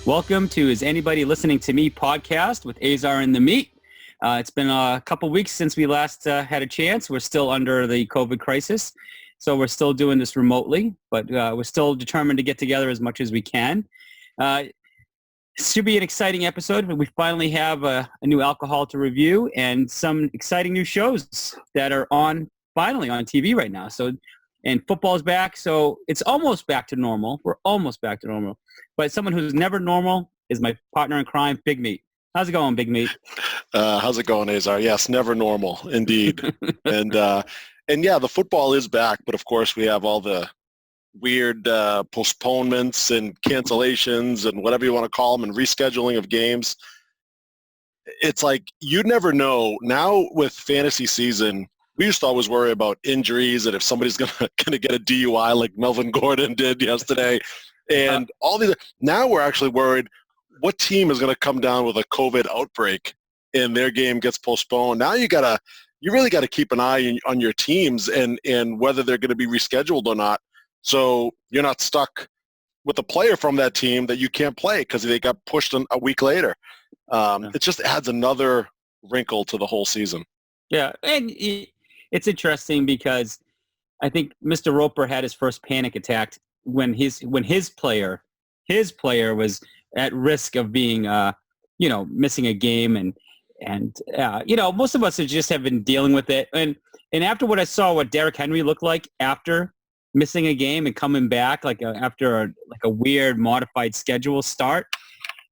Welcome to Is Anybody Listening to Me podcast with Azar and the Meat. It's been a couple weeks since we last had a chance. We're still under the COVID crisis, so we're still doing this remotely, but we're still determined to get together as much as we can. It should be an exciting episode. We finally have a new alcohol to review and some exciting new shows that are finally on TV right now. And football's back, so it's almost back to normal. We're almost back to normal. But someone who's never normal is my partner in crime, Big Meat. How's it going, Big Meat? How's it going, Azar? Yes, never normal, indeed. and yeah, the football is back, but of course we have all the weird postponements and cancellations and whatever you want to call them and rescheduling of games. It's like you never know. Now with fantasy season, we used to always worry about injuries and if somebody's gonna get a DUI like Melvin Gordon did yesterday, and all these. Now we're actually worried what team is going to come down with a COVID outbreak and their game gets postponed. Now you really got to keep an eye on your teams and whether they're going to be rescheduled or not, so you're not stuck with a player from that team that you can't play because they got pushed a week later. It just adds another wrinkle to the whole season. Yeah, and it's interesting because I think Mr. Roper had his first panic attack when his player was at risk of being missing a game, and most of us just have been dealing with it, and after what I saw what Derrick Henry looked like after missing a game and coming back after a weird modified schedule start,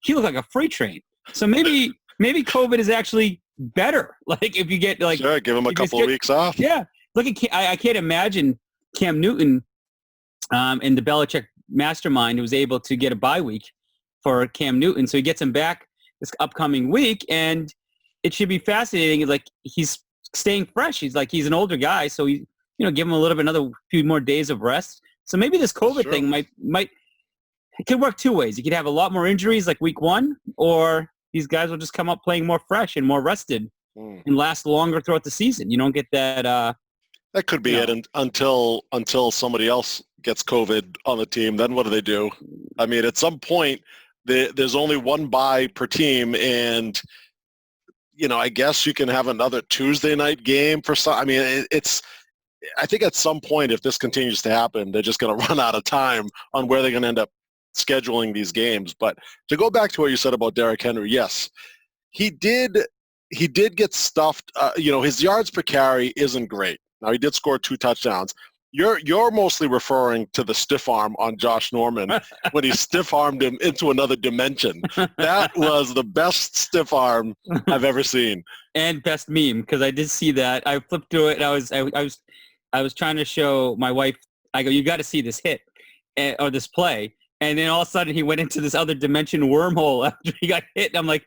he looked like a freight train. So maybe COVID is actually better. Like if you get sure, give him a couple of weeks off. Yeah, look at I can't imagine Cam Newton in the Belichick mastermind who was able to get a bye week for Cam Newton, so he gets him back this upcoming week, and it should be fascinating. Like he's staying fresh. He's an older guy, so give him another few more days of rest. So maybe this COVID thing might it could work two ways. You could have a lot more injuries like week one, or these guys will just come up playing more fresh and more rested and last longer throughout the season. You don't get that. That could be it until somebody else gets COVID on the team. Then what do? I mean, at some point, there's only one bye per team, and I guess you can have another Tuesday night game for some. I mean, I think at some point, if this continues to happen, they're just going to run out of time on where they're going to end up scheduling these games. But to go back to what you said about Derrick Henry, yes, he did get stuffed. His yards per carry isn't great. Now he did score 2 touchdowns. You're mostly referring to the stiff arm on Josh Norman when he stiff armed him into another dimension. That was the best stiff arm I've ever seen. And best meme, because I did see that. I flipped through it and I was trying to show my wife. I go, you got to see this hit or this play. And then all of a sudden he went into this other dimension wormhole after he got hit. And I'm like,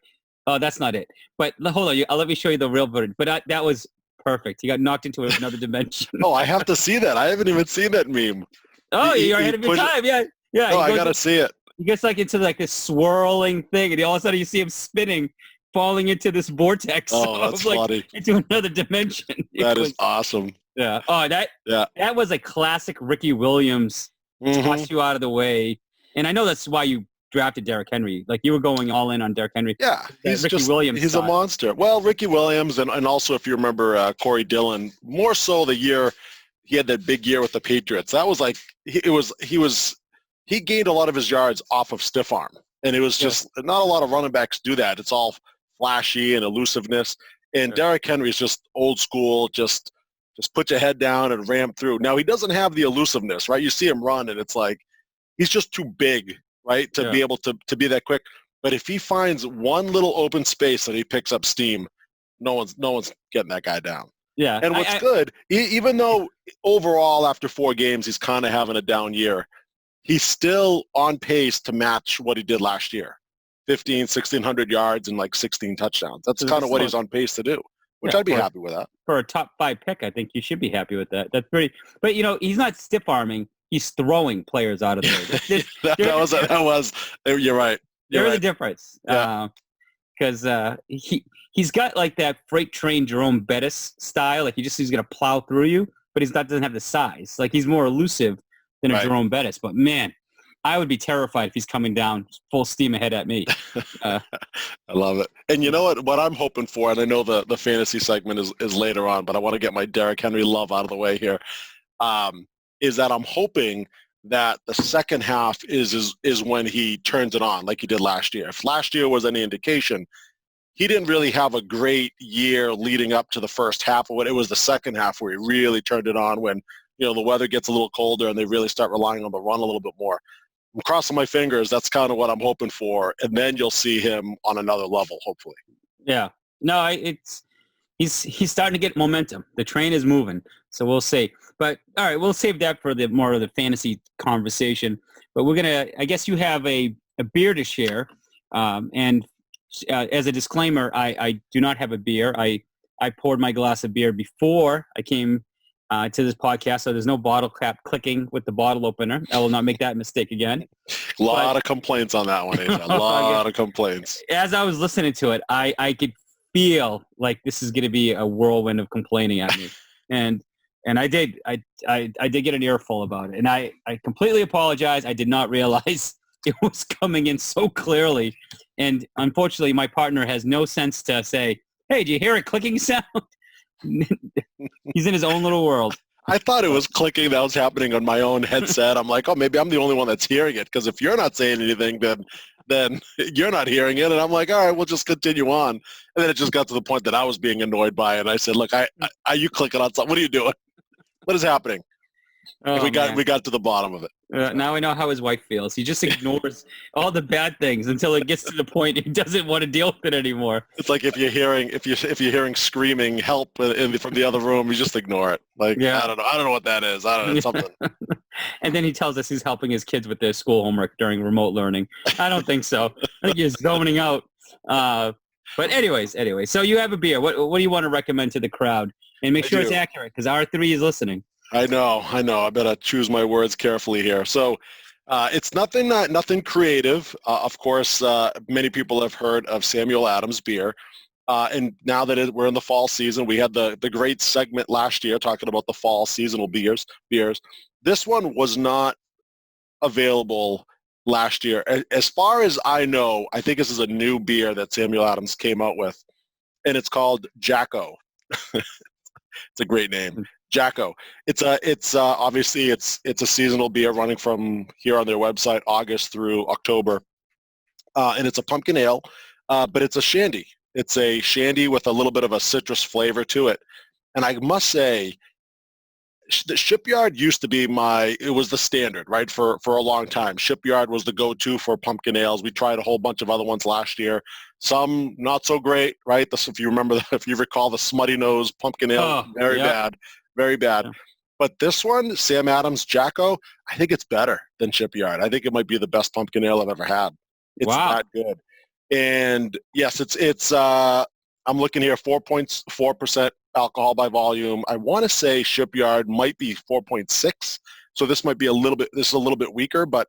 oh, that's not it. But hold on, let me show you the real version. But that was perfect. He got knocked into another dimension. Oh, I have to see that. I haven't even seen that meme. Oh, you're ahead of your time. Yeah. Oh, I got to see it. He gets into this swirling thing, and all of a sudden you see him spinning, falling into this vortex. Oh, that's funny. Into another dimension. That is awesome. Yeah. Oh, that was a classic Ricky Williams toss you out of the way. And I know that's why you drafted Derrick Henry. Like you were going all in on Derrick Henry. Yeah, he's a monster. Well, Ricky Williams and also if you remember Corey Dillon, more so the year he had that big year with the Patriots. That was he gained a lot of his yards off of stiff arm, and it was just not a lot of running backs do that. It's all flashy and elusiveness. And Derrick Henry is just old school, just put your head down and ram through. Now he doesn't have the elusiveness, right? You see him run, and it's like he's just too big, right, to be able to be that quick. But if he finds one little open space that he picks up steam, no one's getting that guy down. Yeah. And what's good, even though overall after 4 games he's kind of having a down year, he's still on pace to match what he did last year. 1,600 yards and 16 touchdowns. That's kind of what he's on pace to do, which I'd be happy with that. For a top 5 pick, I think you should be happy with that. That's pretty. But, he's not stiff-arming. He's throwing players out of there. That was. You're right. There's a difference. Because he's got that freight train Jerome Bettis style. He's going to plow through you, but doesn't have the size. He's more elusive than a Jerome Bettis. But man, I would be terrified if he's coming down full steam ahead at me. I love it. And you know what I'm hoping for, and I know the fantasy segment is later on, but I want to get my Derrick Henry love out of the way here, is that I'm hoping that the second half is when he turns it on like he did last year. If last year was any indication, he didn't really have a great year leading up to the first half of it. It was the second half where he really turned it on when, the weather gets a little colder and they really start relying on the run a little bit more. I'm crossing my fingers. That's kind of what I'm hoping for. And then you'll see him on another level, hopefully. Yeah. No, he's starting to get momentum. The train is moving. So we'll see. But all right, we'll save that for the more of the fantasy conversation. But I guess you have a beer to share. And as a disclaimer, I do not have a beer. I poured my glass of beer before I came to this podcast, so there's no bottle cap clicking with the bottle opener. I will not make that mistake again. A lot of complaints on that one, Asa. A lot of complaints. As I was listening to it, I could feel like this is going to be a whirlwind of complaining at me, and I did get an earful about it, and I completely apologize. I did not realize it was coming in so clearly, and unfortunately, my partner has no sense to say, "Hey, do you hear a clicking sound?" He's in his own little world. I thought it was clicking that was happening on my own headset. I'm like, oh, maybe I'm the only one that's hearing it, because if you're not saying anything, then you're not hearing it. And I'm like, all right, we'll just continue on. And then it just got to the point that I was being annoyed by it. And I said, look, are you clicking on something? What are you doing? What is happening? Oh, we got to the bottom of it. Now I know how his wife feels. He just ignores all the bad things until it gets to the point he doesn't want to deal with it anymore. It's like if you're hearing screaming help from the other room, you just ignore it. Like, yeah. I don't know what that is. I don't know, something. And then he tells us he's helping his kids with their school homework during remote learning. I don't think so. I think he's zoning out. But anyways, so you have a beer. What do you want to recommend to the crowd? And make sure it's accurate, because R3 is listening. I know. I better choose my words carefully here. So it's nothing creative. Of course, many people have heard of Samuel Adams beer. And now that we're in the fall season, we had the great segment last year talking about the fall seasonal beers. This one was not available last year. As far as I know, I think this is a new beer that Samuel Adams came out with, and it's called Jacko. It's a great name. Jacko. It's obviously it's a seasonal beer running from here on their website August through October, and it's a pumpkin ale, but it's a shandy. It's a shandy with a little bit of a citrus flavor to it, and I must say, the Shipyard used to be it was the standard, right, for a long time. Shipyard was the go-to for pumpkin ales. We tried a whole bunch of other ones last year. Some not so great, right? If you recall the Smutty Nose pumpkin ale, very bad. Yeah. But this one, Sam Adams Jacko, I think it's better than Shipyard. I think it might be the best pumpkin ale I've ever had. It's that good. And yes, it's I'm looking here, 4.4% alcohol by volume. I want to say Shipyard might be 4.6. So this might be a little bit weaker, but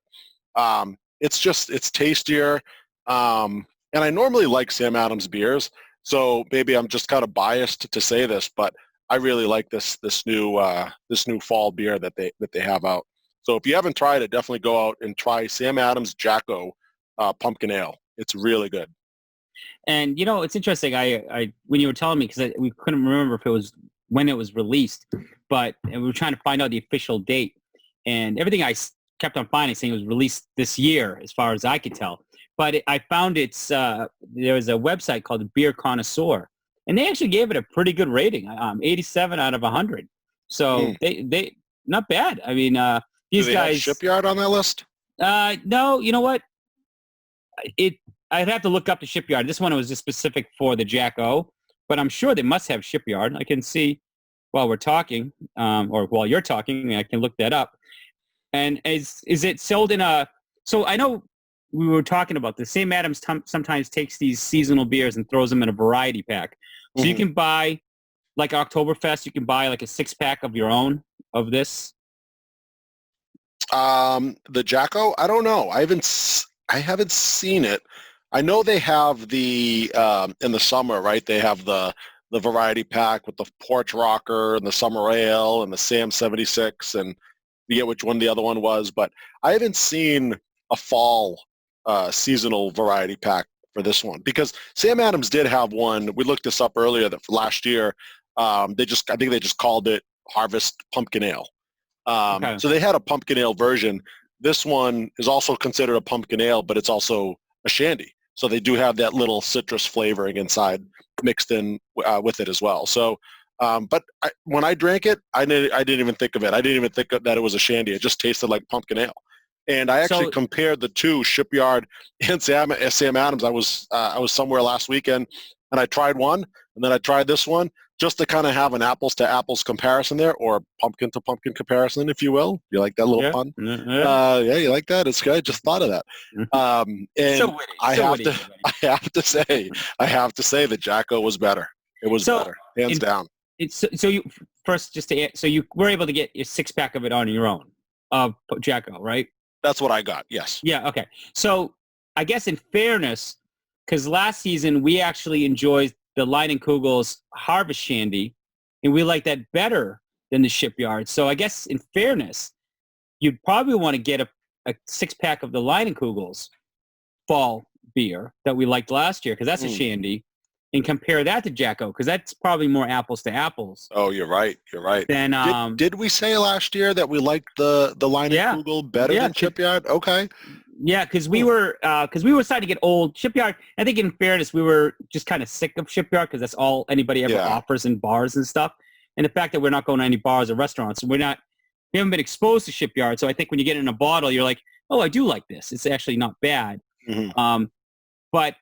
it's tastier. And I normally like Sam Adams beers, so maybe I'm just kind of biased to say this, but I really like this new fall beer that they have out. So if you haven't tried it, definitely go out and try Sam Adams Jacko pumpkin ale. It's really good. And it's interesting. I when you were telling me, because we couldn't remember if it was when it was released, but we were trying to find out the official date, and everything I kept on finding saying it was released this year, as far as I could tell. But I found there was a website called Beer Connoisseur, and they actually gave it a pretty good rating, 87 out of 100. So they not bad. I mean, these Do they guys. have Shipyard on that list? No, you know what? I'd have to look up the Shipyard. This one was just specific for the Jacko, but I'm sure they must have Shipyard. I can see while we're talking, or while you're talking, I can look that up. And is it sold in a? So I know we were talking about this. Sam Adams sometimes takes these seasonal beers and throws them in a variety pack. So you can buy, like Oktoberfest, you can buy like a 6-pack of your own of this. The Jacko, I don't know. I haven't seen it. I know they have the in the summer, right? They have the variety pack with the Porch Rocker and the Summer Ale and the Sam 76, and forget which one the other one was, but I haven't seen a fall seasonal variety pack for this one, because Sam Adams did have one. We looked this up earlier that last year. I think they just called it Harvest Pumpkin Ale. Okay. So they had a pumpkin ale version. This one is also considered a pumpkin ale, but it's also a shandy. So they do have that little citrus flavoring inside mixed in with it as well. So, but when I drank it, I didn't even think of it. I didn't even think that it was a shandy. It just tasted like pumpkin ale. And I actually compared the two, Shipyard and Sam Adams. I was somewhere last weekend, and I tried one, and then I tried this one, just to kind of have an apples to apples comparison there, or pumpkin to pumpkin comparison, if you will. You like that little pun? Yeah, you like that? It's good. I just thought of that. And So witty. I have to say that Jacko was better. It was better, hands down. So you first, so you were able to get your 6-pack of it on your own, of Jacko, right? That's what I got. Yes. Yeah. Okay. So I guess in fairness, because last season we actually enjoyed the Leinenkugel's Harvest Shandy, and we like that better than the Shipyard. So I guess in fairness, you'd probably want to get a 6-pack of the Leinenkugel's fall beer that we liked last year, because that's a shandy, and compare that to Jacko, because that's probably more apples to apples. Oh, you're right. You're right. Then did we say last year that we liked the Leinenkugel better than Shipyard? Okay. Yeah, because we were starting to get old. Shipyard, I think in fairness, we were just kind of sick of Shipyard, because that's all anybody ever offers in bars and stuff. And the fact that we're not going to any bars or restaurants, we haven't been exposed to Shipyard. So I think when you get it in a bottle, you're like, oh, I do like this. It's actually not bad. Mm-hmm. But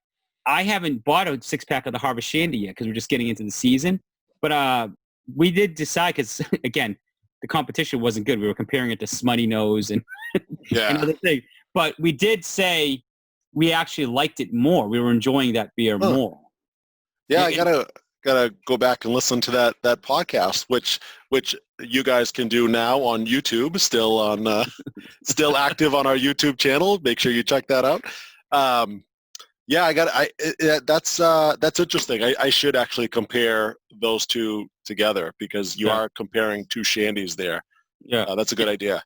I haven't bought a 6-pack of the Harvest Shandy yet, because we're just getting into the season. But we did decide, because again, the competition wasn't good. We were comparing it to Smutty Nose and, and other things. But we did say we actually liked it more. We were enjoying that beer more. Yeah, I gotta go back and listen to that podcast, which you guys can do now on YouTube. Still active on our YouTube channel. Make sure you check that out. That's interesting. I should actually compare those two together, because you are comparing two shandies there. Yeah, that's a good idea.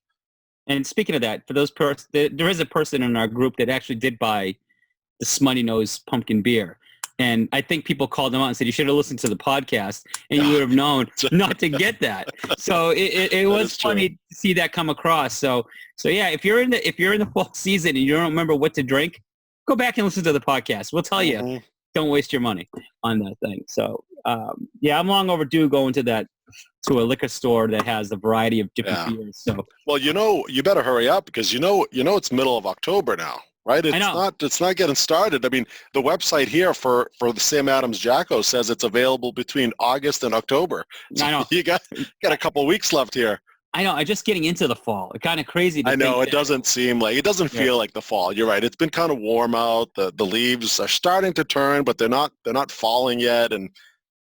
And speaking of that, for those there is a person in our group that actually did buy the Smutty Nose pumpkin beer. And I think people called them out and said, you should have listened to the podcast, and you would have known not to get that. So it was funny to see that come across. So yeah, if you're in the fall season and you don't remember what to drink, go back and listen to the podcast. We'll tell you, don't waste your money on that thing. So I'm long overdue going to a liquor store that has a variety of different beers. So, well, you better hurry up, because it's middle of October now, right? It's not getting started. I mean, the website here for the Sam Adams Jacko says it's available between August and October. So I know. You got a couple of weeks left here. I know. I'm just getting into the fall. It's kind of crazy. I know. It doesn't feel like the fall. You're right. It's been kind of warm out. The leaves are starting to turn, but they're not falling yet. And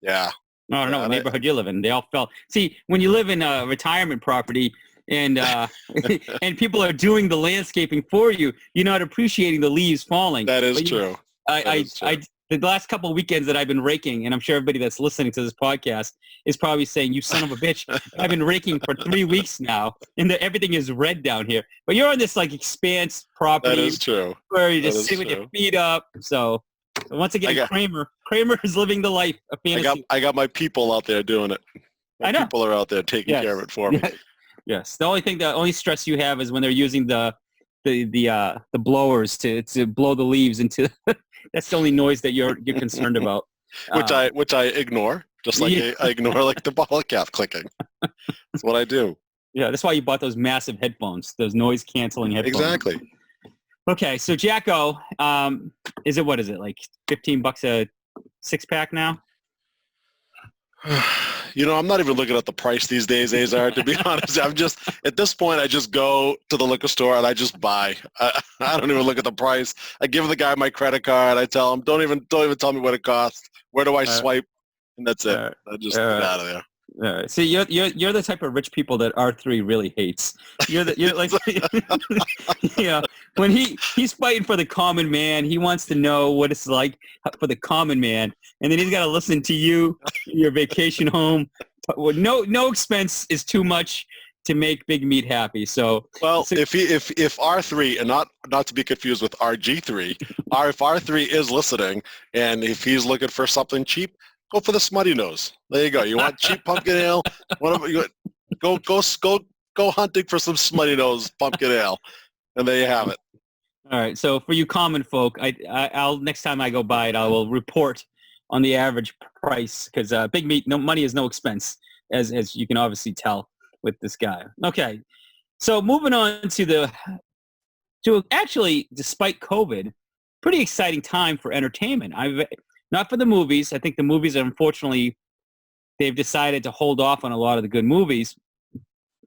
yeah. I don't know what neighborhood you live in. They all fell. See, when you live in a retirement property and and people are doing the landscaping for you, you're not appreciating the leaves falling. That is true. The last couple of weekends that I've been raking, and I'm sure everybody that's listening to this podcast is probably saying, you son of a bitch, I've been raking for 3 weeks now, and everything is red down here. But you're on this expanse property. That is true. Where you just sit with your feet up. So once again, Kramer is living the life of fantasy. I got my people out there doing it. My people are out there taking care of it for me. Yes. The only stress you have is when they're using the blowers to blow the leaves into. That's the only noise that you're concerned about. Which I ignore, just like I ignore the bottle cap clicking. That's what I do. Yeah, that's why you bought those massive headphones, those noise canceling headphones. Exactly. Okay, so Jacko, what is it, like $15 a 6-pack now? I'm not even looking at the price these days, Azar, to be honest. I'm just, at this point, I just go to the liquor store and I just buy. I don't even look at the price. I give the guy my credit card. I tell him, don't even tell me what it costs. Where do I swipe? And that's it. I just get out of there. See, you're the type of rich people that R3 really hates. You're like, when he's fighting for the common man, he wants to know what it's like for the common man, and then he's got to listen to you, your vacation home. No expense is too much to make Big Meat happy. So, well, if R3, and not to be confused with RG3, if R3 is listening, and if he's looking for something cheap, go for the Smutty Nose. There you go. You want cheap pumpkin ale? Go hunting for some Smutty Nose pumpkin ale, and there you have it. All right. So for you common folk, I'll next time I go by it, I will report on the average price because Big Meat, no money is no expense, as you can obviously tell with this guy. Okay. So moving on to actually, despite COVID, pretty exciting time for entertainment. Not for the movies. I think the movies, unfortunately, they've decided to hold off on a lot of the good movies.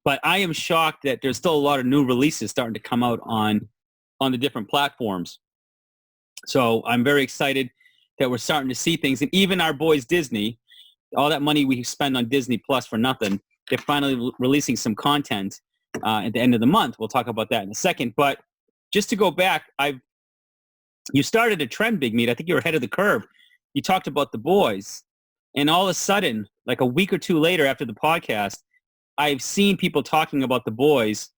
But I am shocked that there's still a lot of new releases starting to come out on the different platforms. So I'm very excited that we're starting to see things. And even our boys Disney, all that money we spend on Disney Plus for nothing, they're finally releasing some content at the end of the month. We'll talk about that in a second. But just to go back, you started a trend, Big Meat. I think you were ahead of the curve. You talked about The Boys. And all of a sudden, like a week or two later after the podcast, I've seen people talking about The Boys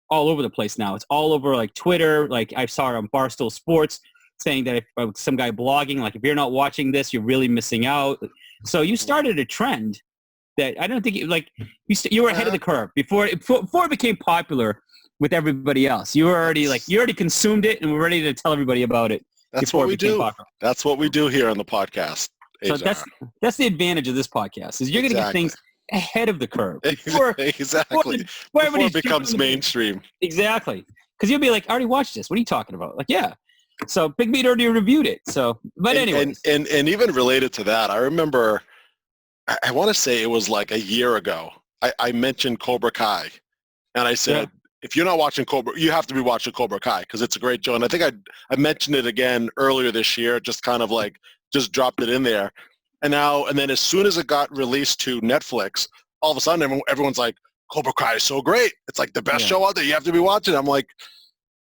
all over the place now. It's all over like Twitter. Like I saw it on Barstool Sports saying that if some guy blogging, like if you're not watching this, you're really missing out. So you started a trend that I don't think you were ahead of the curve before it became popular with everybody else. You already consumed it and were ready to tell everybody about it. That's what we do. Popular. That's what we do here on the podcast. So that's the advantage of this podcast is you're going to get things ahead of the curve before it becomes mainstream. Exactly. Because you'll be like, I already watched this. What are you talking about? Like, yeah. So Big Meat already reviewed it. So, but anyway. And even related to that, I remember, I want to say it was like a year ago, I mentioned Cobra Kai. And I said, if you're not watching Cobra, you have to be watching Cobra Kai because it's a great show. And I think I mentioned it again earlier this year, just kind of like, just dropped it in there. And then as soon as it got released to Netflix, all of a sudden everyone's like, Cobra Kai is so great. It's like the best show out there. You have to be watching. I'm like,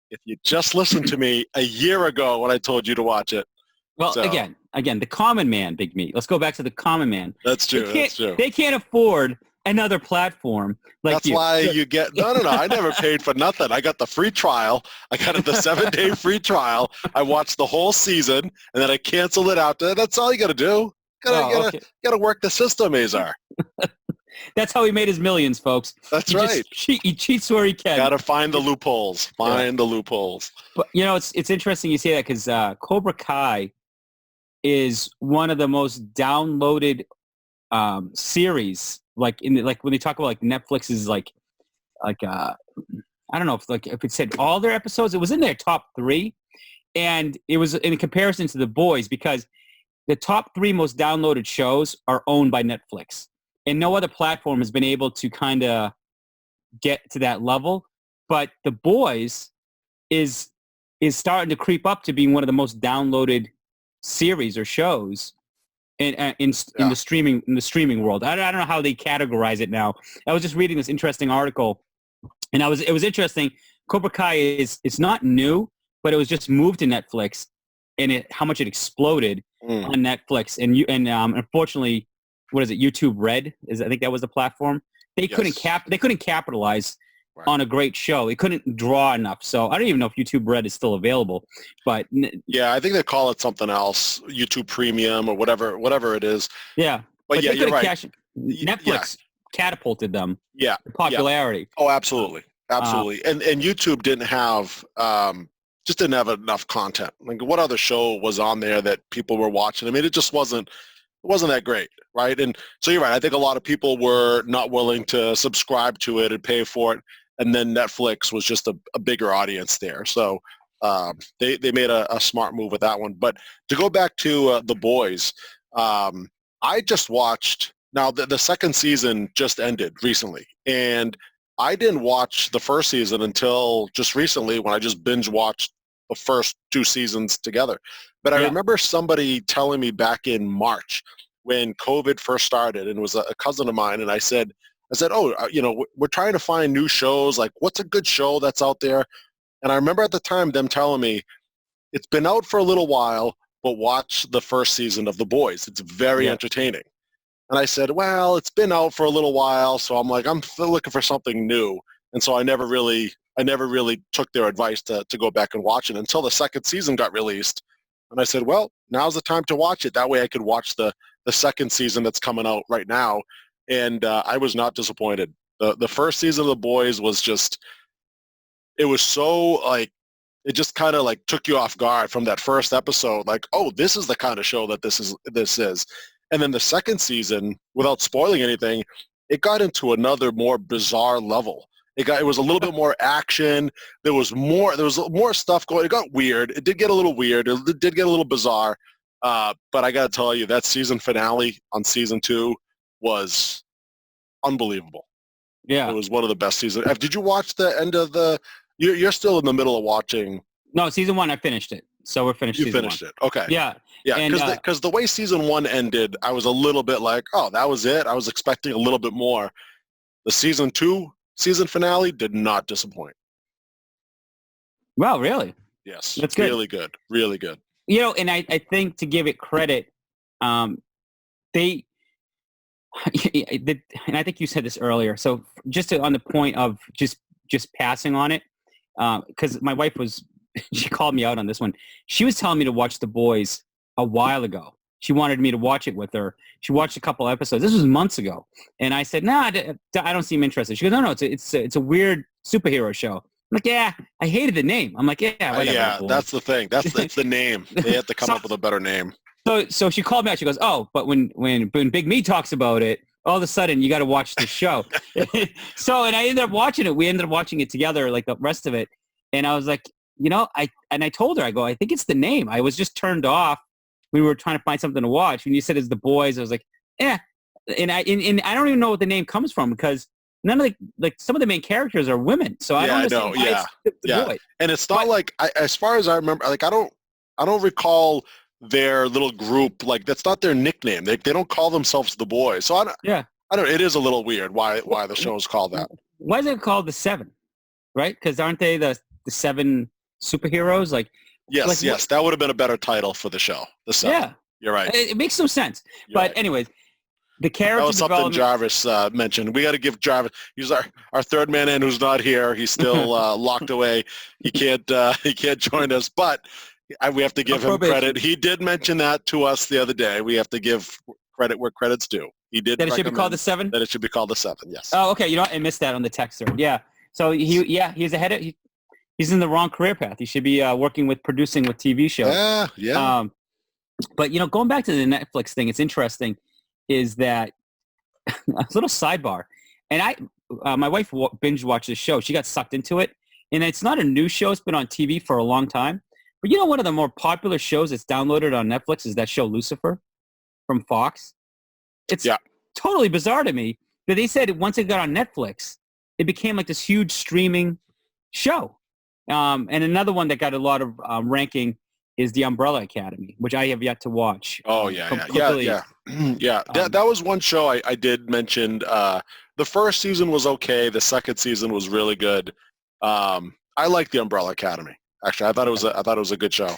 if you just listened to me a year ago when I told you to watch it. Well, again, the common man, Big Meat. Let's go back to the common man. That's true. They can't afford another platform like That's why you get, no. I never paid for nothing. I got the free trial. I got the 7-day free trial. I watched the whole season and then I canceled it out. That's all you got to do. Gotta work the system, Azar. That's how he made his millions, folks. That's right. He cheats where he can. Gotta find the loopholes. The loopholes. But it's interesting you say that because Cobra Kai is one of the most downloaded series. Like when they talk about like Netflix's like I don't know if it said all their episodes, it was in their top 3, and it was in comparison to The Boys because the top 3 most downloaded shows are owned by Netflix, and no other platform has been able to kind of get to that level. But The Boys is starting to creep up to being one of the most downloaded series or shows in the streaming world. I don't know how they categorize it now. I was just reading this interesting article, and it was interesting. Cobra Kai it's not new, but it was just moved to Netflix, and how much it exploded on Netflix. And unfortunately, what is it? YouTube Red I think that was the platform. They couldn't capitalize on a great show. It couldn't draw enough. So I don't even know if YouTube Red is still available. But I think they call it something else, YouTube Premium or whatever it is. Yeah, but you're right. Netflix catapulted them. Yeah, popularity. Oh, absolutely. And YouTube didn't have enough content. Like what other show was on there that people were watching? I mean, it just wasn't that great, right? And so you're right. I think a lot of people were not willing to subscribe to it and pay for it. And then Netflix was just a bigger audience there. So they made a smart move with that one. But to go back to The Boys, I just watched, now the second season just ended recently. And I didn't watch the first season until just recently when I just binge watched the first 2 seasons together. But I remember somebody telling me back in March when COVID first started, and it was a cousin of mine, and I said, oh, we're trying to find new shows. Like, what's a good show that's out there? And I remember at the time them telling me, it's been out for a little while, but watch the first season of The Boys. It's very entertaining. And I said, well, it's been out for a little while, so I'm like, I'm still looking for something new. And so I never really took their advice to go back and watch it until the second season got released. And I said, well, now's the time to watch it. That way I could watch the second season that's coming out right now. And I was not disappointed. The first season of The Boys was just, it was so like, it just kind of like took you off guard from that first episode. Like, oh, this is the kind of show that this is. And then the second season, without spoiling anything, it got into another more bizarre level. It was a little bit more action. There was more stuff going. It got weird. It did get a little weird. It did get a little bizarre. But I got to tell you, that season finale on season 2 was unbelievable. Yeah. It was one of the best seasons. Did you watch the end of the? You're still in the middle of watching. No, season 1, I finished it. So we're finished. You finished it. Okay. Yeah. Yeah, because the way season 1 ended, I was a little bit like, oh, that was it. I was expecting a little bit more. The season 2 season finale did not disappoint. Wow, really? Yes. That's good. Really good. Really good. You know, and I think to give it credit, they, and I think you said this earlier. So just on the point of just passing on it, because my wife she called me out on this one. She was telling me to watch The Boys a while ago. She wanted me to watch it with her. She watched a couple episodes. This was months ago. And I said, nah, I don't seem interested. She goes, no, it's a weird superhero show. I'm like, yeah, I hated the name. I'm like, yeah, whatever. Yeah, that's the thing. It's the name. They have to come up with a better name. So she called me out. She goes, oh, but when Big Me talks about it, all of a sudden you got to watch the show. So, and I ended up watching it. We ended up watching it together, like the rest of it. And I was like, you know, I told her, I go, I think it's the name. I was just turned off. We were trying to find something to watch. When you said it's The Boys, I was like, yeah. And I don't even know what the name comes from because none of some of the main characters are women. So I don't understand why it's The Boys. And it's not as far as I remember, like I don't recall their little group, like that's not their nickname. They don't call themselves The Boys. So I don't. It is a little weird why the show is called that. Why is it called The Seven? Right? Because aren't they the 7 superheroes? Like yes, that would have been a better title for the show. The Seven. Yeah, you're right. It makes no sense. But anyways, the character that was something Jarvis mentioned. We got to give Jarvis. He's our third man in who's not here. He's still locked away. He can't join us, but we have to give him credit. He did mention that to us the other day. We have to give credit where credit's due. He did that it should be called The Seven. That it should be called The Seven. Yes. Oh, okay. You know what? I missed that on the text thread. Yeah. So he's ahead of. He's in the wrong career path. He should be producing with TV shows. Yeah. But you know, going back to the Netflix thing, it's interesting. Is that a little sidebar? And my wife binge watched this show. She got sucked into it, and it's not a new show. It's been on TV for a long time. But you know, one of the more popular shows that's downloaded on Netflix is that show Lucifer from Fox. It's totally bizarre to me that they said once it got on Netflix, it became like this huge streaming show. And another one that got a lot of ranking is The Umbrella Academy, which I have yet to watch. Oh, yeah. That was one show I did mention. The first season was okay. The second season was really good. I like The Umbrella Academy. Actually, I thought it was a good show.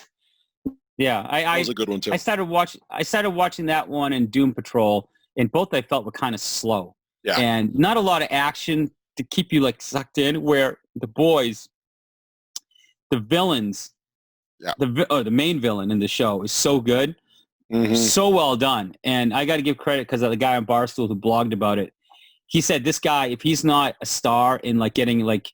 Yeah, it was a good one too. I started watching that one and Doom Patrol, and both I felt were kind of slow. Yeah. And not a lot of action to keep you like sucked in. Where The Boys, the villains, the main villain in the show is so good, so well done. And I got to give credit because the guy on Barstool who blogged about it, he said this guy, if he's not a star in like getting like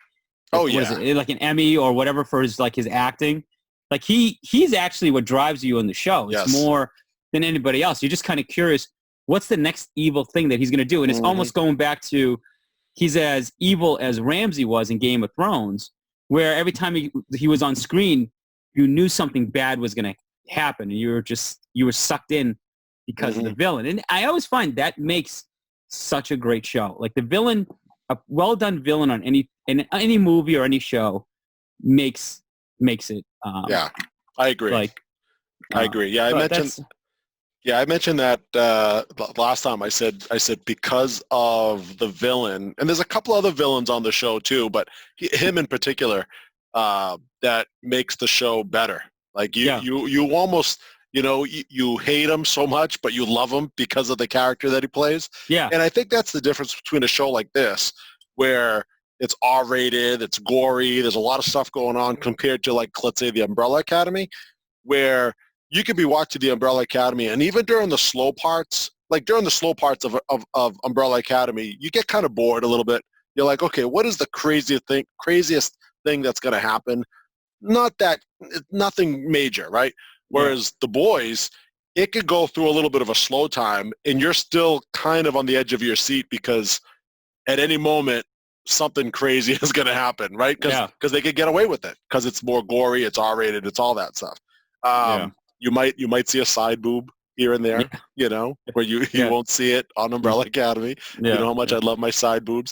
like an Emmy or whatever for his acting, like he's actually what drives you in the show. It's more than anybody else. You're just kind of curious, what's the next evil thing that he's going to do? And it's almost going back to he's as evil as Ramsay was in Game of Thrones, where every time he was on screen, you knew something bad was going to happen, and you were sucked in because of the villain. And I always find that makes such a great show. Like the villain, a well-done villain on any movie or any show makes it. I agree. I agree. Yeah, I mentioned that last time. I said because of the villain, and there's a couple other villains on the show too, but him in particular, that makes the show better. Like you almost, you hate him so much, but you love him because of the character that he plays. Yeah. And I think that's the difference between a show like this, where it's R-rated, it's gory, there's a lot of stuff going on, compared to, like, let's say, The Umbrella Academy, where you could be watching The Umbrella Academy, and even during the slow parts, of Umbrella Academy, you get kind of bored a little bit. You're like, okay, what is the craziest thing that's going to happen? Nothing major, right? Whereas The Boys, it could go through a little bit of a slow time, and you're still kind of on the edge of your seat, because at any moment something crazy is going to happen, right? Because they could get away with it, because it's more gory, it's R-rated, it's all that stuff. You might see a side boob here and there, where you won't see it on Umbrella Academy. You know how much I love my side boobs.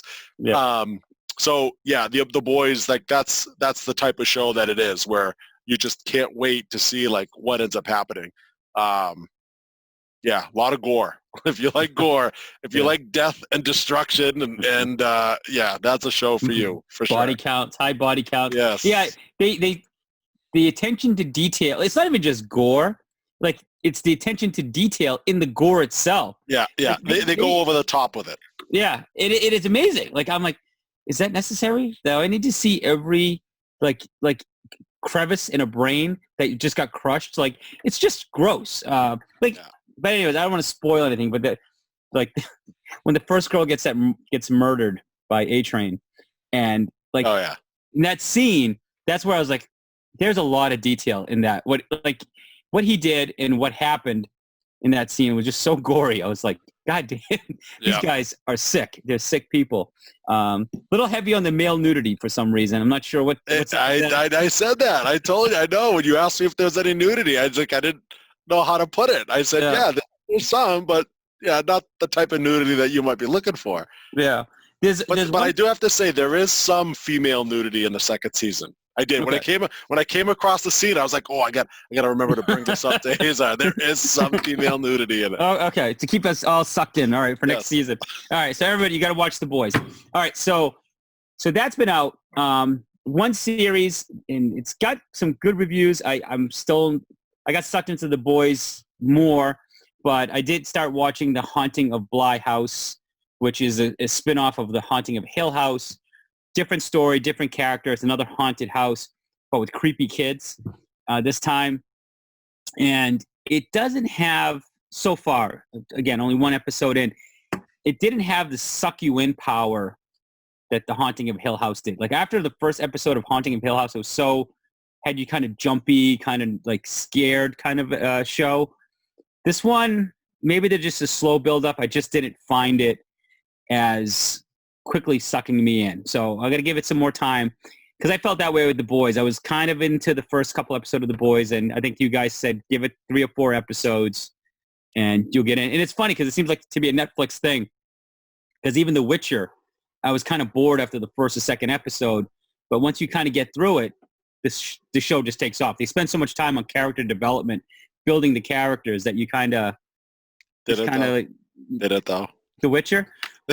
So yeah, the Boys, like, that's the type of show that it is, where you just can't wait to see, like, what ends up happening. Yeah, a lot of gore. If you like gore, if you like death and destruction, and that's a show for you, for sure. Body counts, high body counts. Yes. Yeah, the attention to detail. It's not even just gore. Like, it's the attention to detail in the gore itself. Yeah. Like, they go over the top with it. Yeah, it is amazing. Like, I'm like, is that necessary? Though I need to see every like crevice in a brain that just got crushed. Like, it's just gross. But anyways, I don't want to spoil anything. But when the first girl gets murdered by A-Train, and like, in that scene, that's where I was like, there's a lot of detail in that. What he did and what happened in that scene was just so gory. I was like, God damn, these guys are sick. They're sick people. Little heavy on the male nudity for some reason. I'm not sure what's I said that. I told you. I know. When you asked me if there's any nudity, I was like, I didn't know how to put it. I said, there's some, but not the type of nudity that you might be looking for. Yeah. But I do have to say, there is some female nudity in the second season. I did. Okay. When I came across the scene, I was like, oh, I got to remember to bring this up to Azar. There is some female nudity in it. Oh, okay. To keep us all sucked in. All right, for next season. All right, so everybody, you got to watch The Boys. All right, so that's been out. One series, and it's got some good reviews. I got sucked into The Boys more, but I did start watching The Haunting of Bly House, which is a spinoff of The Haunting of Hill House. Different story, different character. It's another haunted house, but with creepy kids this time. And it doesn't have, so far, again, only one episode in, it didn't have the suck you in power that The Haunting of Hill House did. Like, after the first episode of Haunting of Hill House, it was had you kind of jumpy, kind of like scared kind of show. This one, maybe they're just a slow build up. I just didn't find it as quickly sucking me in. So I got to give it some more time, because I felt that way with The Boys. I was kind of into the first couple episodes of The Boys, and I think you guys said give it 3 or 4 episodes and you'll get in. And it's funny because it seems like to be a Netflix thing, because even The Witcher, I was kind of bored after the first or second episode, but once you kind of get through it, the show just takes off. They spend so much time on character development, building the characters, that you kind of did it though. The Witcher.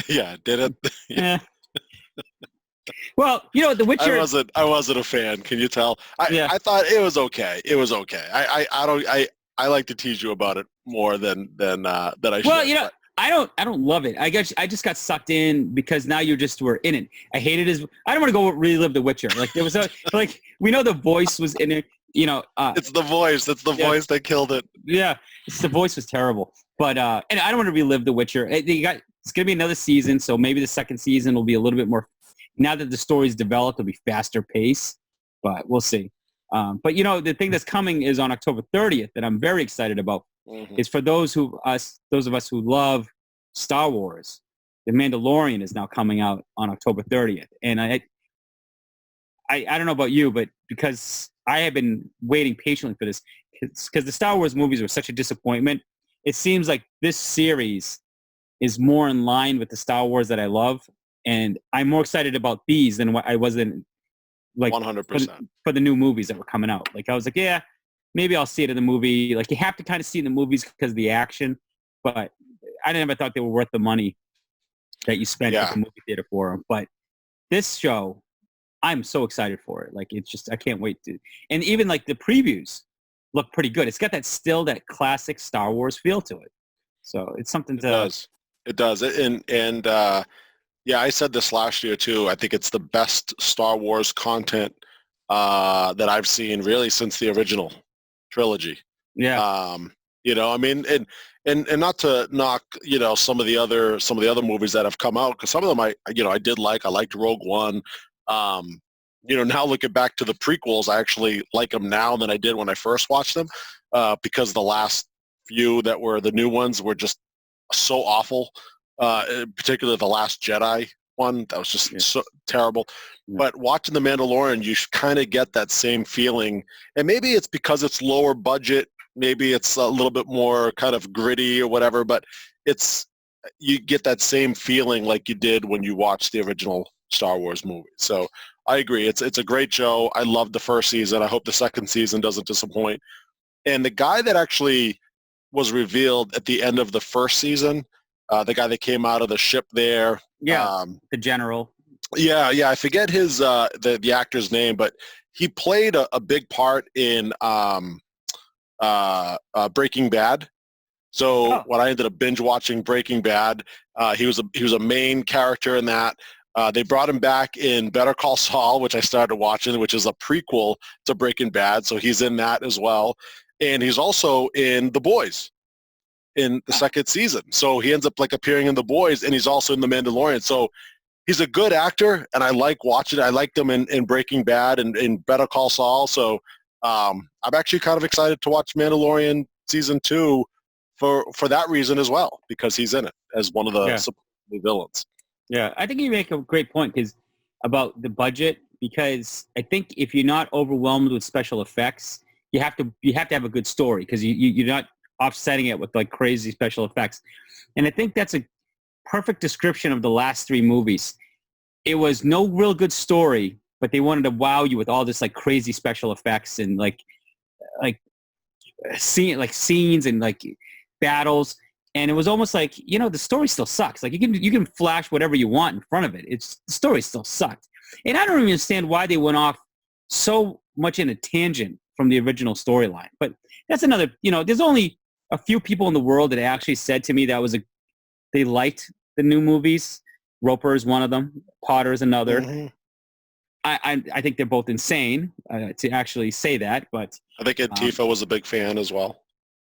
Yeah, did it? Yeah. Well, The Witcher. I wasn't a fan. Can you tell? I thought it was okay. It was okay. I like to tease you about it more than I should. Well, I don't love it. I just got sucked in because now we're in it. I hate it I don't want to go relive The Witcher. Like, there was we know the voice was in it. It's the voice. That's the voice that killed it. Yeah, the voice was terrible. But and I don't want to relive The Witcher. It's going to be another season, so maybe the second season will be a little bit more. Now that the story's developed, it'll be faster pace, but we'll see. But the thing that's coming is on October 30th that I'm very excited about. Mm-hmm. Is for those of us who love Star Wars. The Mandalorian is now coming out on October 30th, and I don't know about you, but because I have been waiting patiently for this, because the Star Wars movies were such a disappointment, it seems like this series is more in line with the Star Wars that I love, and I'm more excited about these than what I was in, like, 100% for the new movies that were coming out. Like, I was like, yeah, maybe I'll see it in the movie. Like, you have to kind of see it in the movies because of the action, but I never thought they were worth the money that you spent at the movie theater for them. But this show, I'm so excited for it. Like, it's just, I can't wait to. And even like the previews look pretty good. It's got that classic Star Wars feel to it. So it's something to. It does. And yeah, I said this last year too. I think it's the best Star Wars content that I've seen really since the original trilogy. Yeah. I mean, and not to knock, some of the other movies that have come out, because some of them I liked Rogue One. Now looking back to the prequels, I actually like them now than I did when I first watched them, because the last few that were the new ones were just so awful. Particularly the Last Jedi one, that was just so terrible. Yeah. But watching The Mandalorian, you kind of get that same feeling, and maybe it's because it's lower budget. Maybe it's a little bit more kind of gritty or whatever, but you get that same feeling like you did when you watched the original Star Wars movie. So I agree. It's a great show. I loved the first season. I hope the second season doesn't disappoint. And the guy that actually was revealed at the end of the first season, the guy that came out of the ship there. Yeah, the general. Yeah, I forget his the actor's name, but he played a big part in Breaking Bad. So when I ended up binge watching Breaking Bad, he was a main character in that. They brought him back in Better Call Saul, which I started watching, which is a prequel to Breaking Bad. So he's in that as well. And he's also in The Boys in the second season. So he ends up appearing in The Boys, and he's also in The Mandalorian. So he's a good actor, and I like watching it. I liked him in Breaking Bad and in Better Call Saul. So I'm actually kind of excited to watch Mandalorian season 2 for that reason as well, because he's in it as one of the villains. Yeah, I think you make a great point about the budget, because I think if you're not overwhelmed with special effects, you have to have a good story, because you're not offsetting it with crazy special effects. And I think that's a perfect description of the last 3 movies. It was no real good story, but they wanted to wow you with all this crazy special effects and scenes and battles. And it was almost the story still sucks. You can flash whatever you want in front of it. The story still sucked. And I don't even understand why they went off so much in a tangent from the original storyline. But that's another, there's only a few people in the world that actually said to me they liked the new movies. Roper is one of them. Potter is another. Mm-hmm. I think they're both insane to actually say that, but I think Antifa was a big fan as well.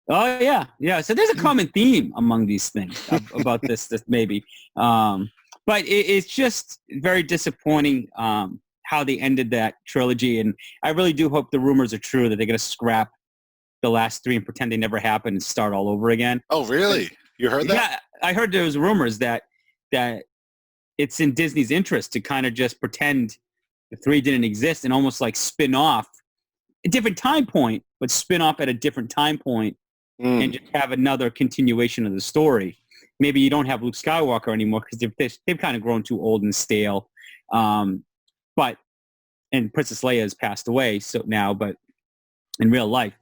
Oh yeah. So there's a common theme among these things about this maybe, but it's just very disappointing how they ended that trilogy, and I really do hope the rumors are true that they're going to scrap the last 3 and pretend they never happened and start all over again. Oh really? You heard that? Yeah, I heard there was rumors that it's in Disney's interest to kind of just pretend the 3 didn't exist and almost spin off a different time point, but spin off at a different time point and just have another continuation of the story. Maybe you don't have Luke Skywalker anymore because they've kind of grown too old and stale. And Princess Leia has passed away but in real life.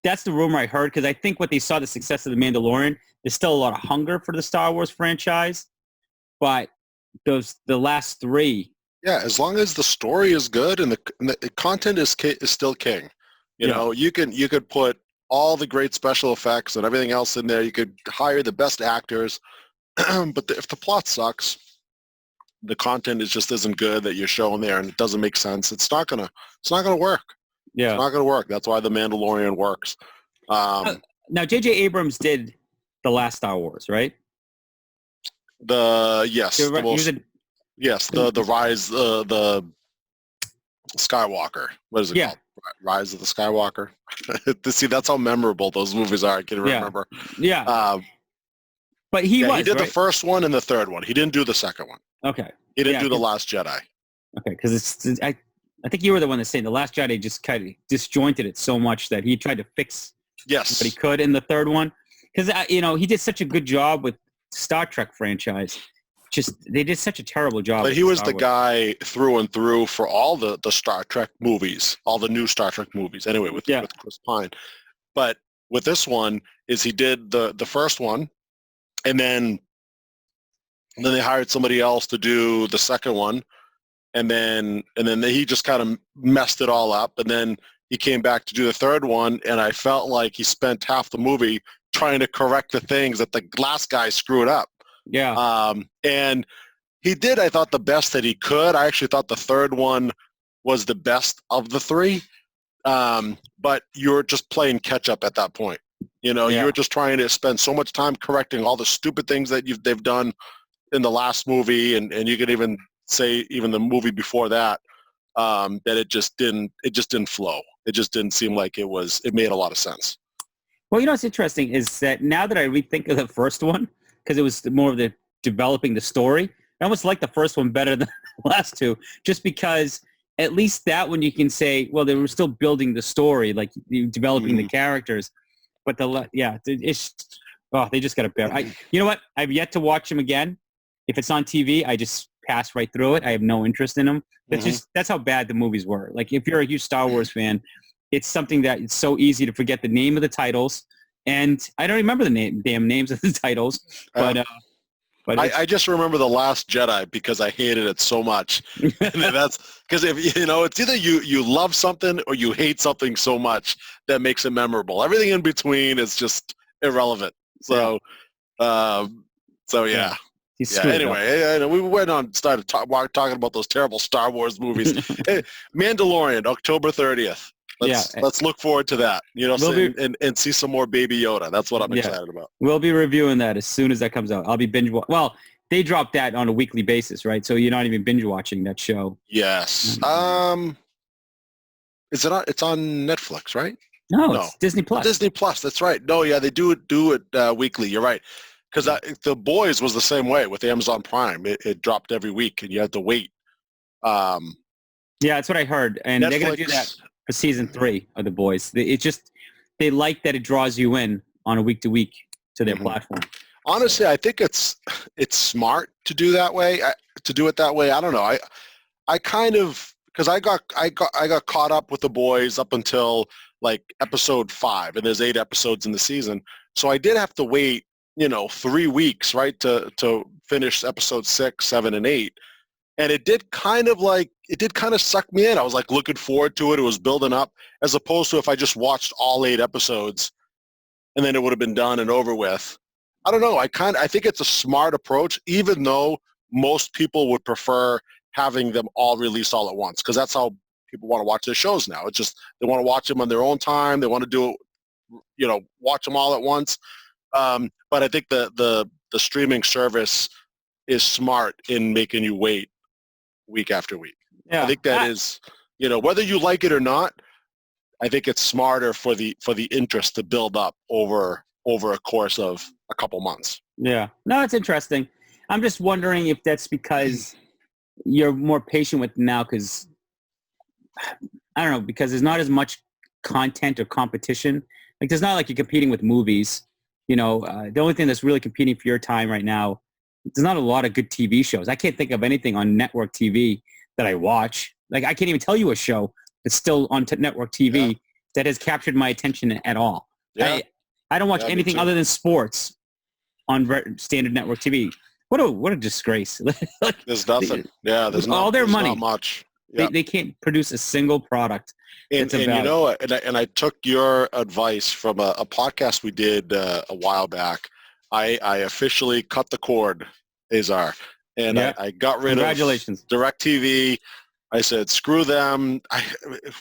That's the rumor I heard, because I think what they saw the success of The Mandalorian, there's still a lot of hunger for the Star Wars franchise, but the last 3. Yeah, as long as the story is good and the content is still king. You could put all the great special effects and everything else in there. You could hire the best actors, but if the plot sucks, the content just isn't good that you're showing there, and it doesn't make sense. It's not gonna work. Yeah, it's not gonna work. That's why The Mandalorian works. Now, J.J. Abrams did the last Star Wars, right? The Rise, the Skywalker. What is it called? Rise of the Skywalker. See, that's how memorable those movies are. I can remember. Yeah. But he did the first one and the third one. He didn't do the second one. Okay. He didn't do The Last Jedi. Okay, because I think you were the one that's saying The Last Jedi just kind of disjointed it so much that he tried to fix what he could in the third one. Because, he did such a good job with Star Trek franchise. They did such a terrible job. But he was the guy through and through for all the Star Trek movies, all the new Star Trek movies. Anyway, with Chris Pine. But with this one, he did the first one, and then they hired somebody else to do the second one, and then he just kind of messed it all up. And then he came back to do the third one, and I felt like he spent half the movie trying to correct the things that the last guy screwed up. Yeah. And he did, I thought, the best that he could. I actually thought the third one was the best of the three. But you're just playing catch up at that point. You know, you were just trying to spend so much time correcting all the stupid things that they've done in the last movie, and you could even say even the movie before that, that it just didn't flow. It just didn't seem like it made a lot of sense. Well, you know what's interesting is that now that I rethink of the first one, because it was more of the developing the story, I almost like the first one better than the last two, just because at least that one you can say, well, they were still building the story, like developing the characters. But they just got to bear. You know what? I've yet to watch them again. If it's on TV, I just pass right through it. I have no interest in them. That's how bad the movies were. Like if you're a huge Star Wars fan, it's something that it's so easy to forget the name of the titles. And I don't remember the damn names of the titles, but I just remember The Last Jedi because I hated it so much. And that's because if it's either you love something or you hate something so much that makes it memorable. Everything in between is just irrelevant. So, yeah. Anyway, we went on, started talking about those terrible Star Wars movies. Hey, Mandalorian, October 30th. Let's look forward to that. And see some more Baby Yoda. That's what I'm excited about. We'll be reviewing that as soon as that comes out. I'll be well, they drop that on a weekly basis, right? So you're not even binge watching that show. Yes. Is it on? It's on Netflix, right? No, it's Disney Plus. Disney Plus. That's right. No, yeah, they do it weekly. You're right. Because The Boys was the same way with Amazon Prime. It dropped every week, and you had to wait. Yeah, that's what I heard. And Netflix, they're going to do that for season 3 of The Boys. They like that it draws you in on a week to week to their platform. Honestly, I think it's smart to do that way. To do it that way, I don't know. I kind of, because I got caught up with The Boys up until like episode 5, and there's 8 episodes in the season. So I did have to wait 3 weeks, right, to finish episode 6, 7, and 8. And it did kind of suck me in. I was like looking forward to it. It was building up, as opposed to if I just watched all 8 episodes and then it would have been done and over with. I don't know. I think it's a smart approach, even though most people would prefer having them all released all at once, because that's how people want to watch their shows now. It's just they want to watch them on their own time. They want to do it, watch them all at once. But I think the streaming service is smart in making you wait week after week. Yeah. I think that is, whether you like it or not, I think it's smarter for the interest to build up over a course of a couple months. Yeah. No, it's interesting. I'm just wondering if that's because you're more patient with now, because I don't know, because there's not as much content or competition. Like there's not like you're competing with movies. The only thing that's really competing for your time right now, there's not a lot of good TV shows. I can't think of anything on network TV that I watch. Like I can't even tell you a show that's still on network TV that has captured my attention at all. Yeah. I don't watch anything other than sports on standard network TV. What a disgrace. There's nothing. There's all their money. Not much. Yep. They can't produce a single product. And I took your advice from a podcast we did a while back. I officially cut the cord, Azar, and I got rid of DirecTV. I said, screw them.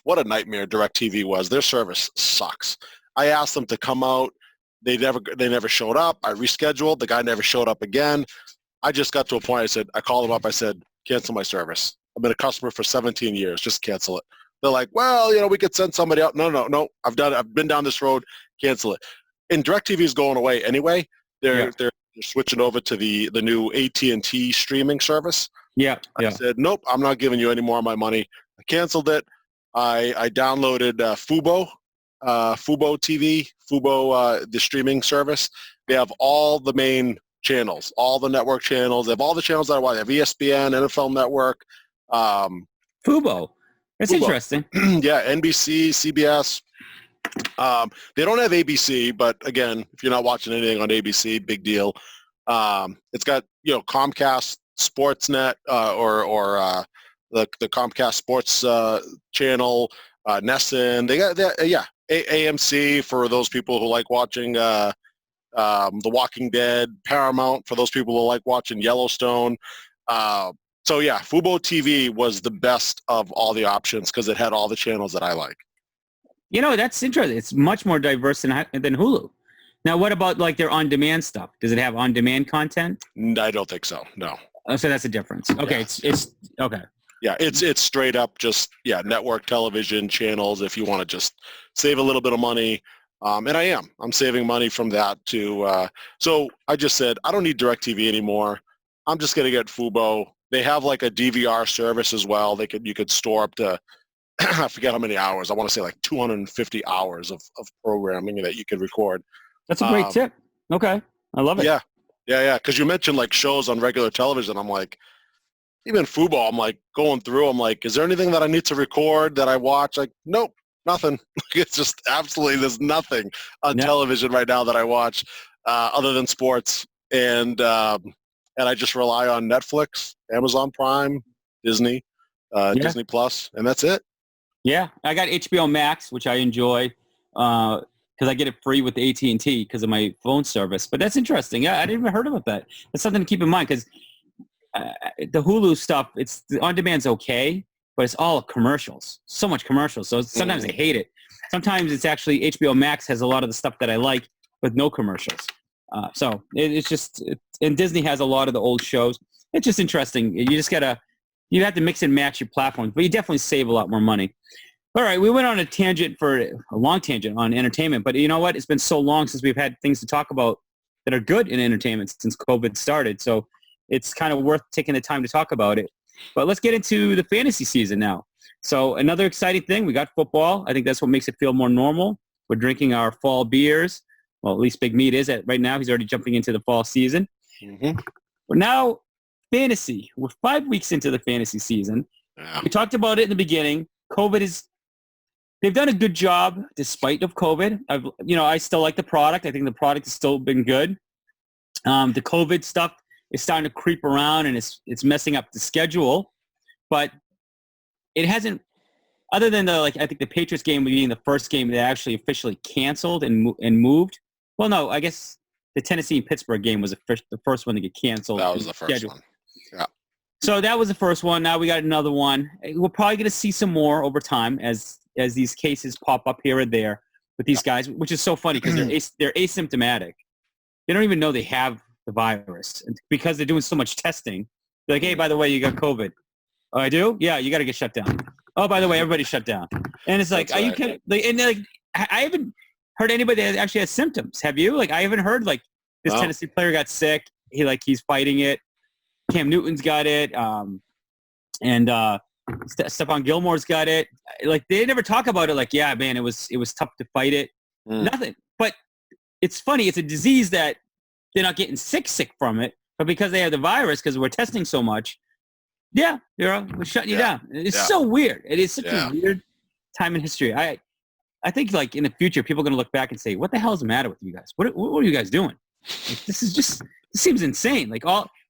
What a nightmare DirecTV was. Their service sucks. I asked them to come out. They never showed up. I rescheduled. The guy never showed up again. I just got to a point. I called them up. I said, cancel my service. I've been a customer for 17 years. Just cancel it. They're like, well, we could send somebody out. No. I've been down this road. Cancel it. And DirecTV is going away anyway. They're switching over to the new AT&T streaming service. Yeah. I said, nope, I'm not giving you any more of my money. I canceled it. I downloaded Fubo TV, the streaming service. They have all the main channels, all the network channels. They have all the channels that I watch. They have ESPN, NFL Network. Fubo. That's interesting. Yeah, NBC, CBS. They don't have ABC, but again, if you're not watching anything on ABC, big deal. It's got Comcast Sportsnet or the Comcast Sports channel. Nesson. They got that. Yeah, AMC for those people who like watching The Walking Dead. Paramount for those people who like watching Yellowstone. So yeah, Fubo TV was the best of all the options because it had all the channels that I like. That's interesting. It's much more diverse than Hulu. Now, what about like their on-demand stuff? Does it have on-demand content? I don't think so. No. Oh, so that's a difference. Okay, Yeah. it's okay. Yeah, it's straight up just network television channels if you want to just save a little bit of money. And I'm saving money from that to so I just said I don't need DirecTV anymore. I'm just gonna get Fubo. They have like a DVR service as well. You could store up to I forget how many hours. I want to say like 250 hours of programming that you could record. That's a great tip. Okay, I love it. Yeah. Because you mentioned like shows on regular television. I'm like, even Fubo, I'm like going through. I'm like, is there anything that I need to record that I watch? Like, nope, nothing. It's just absolutely there's nothing on television right now that I watch other than sports, and I just rely on Netflix, Amazon Prime, Disney, Disney Plus, and that's it. Yeah, I got HBO Max, which I enjoy. Because I get it free with AT&T because of my phone service. But that's interesting. Yeah, I didn't even heard about that. That's something to keep in mind because the Hulu stuff, the on-demand's okay, but it's all commercials. So much commercials. So sometimes I hate it. Sometimes it's actually HBO Max has a lot of the stuff that I like with no commercials. So it's just and Disney has a lot of the old shows. It's just interesting. You have to mix and match your platforms, but you definitely save a lot more money. All right, we went on a long tangent on entertainment, but you know what? It's been so long since we've had things to talk about that are good in entertainment since COVID started. So it's kind of worth taking the time to talk about it. But let's get into the fantasy season now. So another exciting thing, we got football. I think that's what makes it feel more normal. We're drinking our fall beers. Well, at least Big Meat is right now. He's already jumping into the fall season. Mm-hmm. But now fantasy. We're 5 weeks into the fantasy season. Yeah. We talked about it in the beginning. They've done a good job despite of COVID. I still like the product. I think the product has still been good. The COVID stuff is starting to creep around and it's messing up the schedule, but it hasn't. Other than I think the Patriots game being the first game that actually officially canceled and moved. Well, no, I guess the Tennessee and Pittsburgh game was the first one to get canceled. That was the first one. Yeah. So that was the first one. Now we got another one. We're probably going to see some more over time as these cases pop up here and there with these guys, which is so funny because they're asymptomatic. They don't even know they have the virus. And because they're doing so much testing, they're like, hey, by the way, you got COVID. Oh, I do? Yeah, you got to get shut down. Oh, by the way, everybody shut down. And it's like, you kidding? I haven't heard anybody that actually has symptoms. Have you? I haven't heard this Tennessee player got sick. He's fighting it. Cam Newton's got it. And Stephon Gilmore's got it. They never talk about it. Yeah, man, it was tough to fight it. Nothing. But it's funny. It's a disease that they're not getting sick from it, but because they have the virus, because we're testing so much, we're shutting you down. It's so weird. It is such a weird time in history. I think in the future, people are going to look back and say, what the hell is the matter with you guys? What are you guys doing? This seems insane.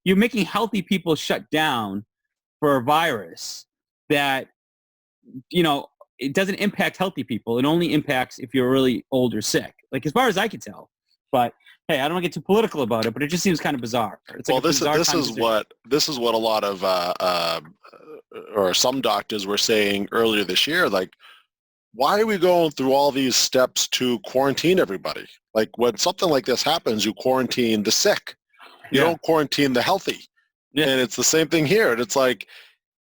You're making healthy people shut down for a virus that, it doesn't impact healthy people. It only impacts if you're really old or sick, as far as I can tell. But hey, I don't want to get too political about it, but it just seems kind of bizarre. This is what a lot of or some doctors were saying earlier this year. Why are we going through all these steps to quarantine everybody? When something like this happens, you quarantine the sick. You don't quarantine the healthy. Yeah. And it's the same thing here. And it's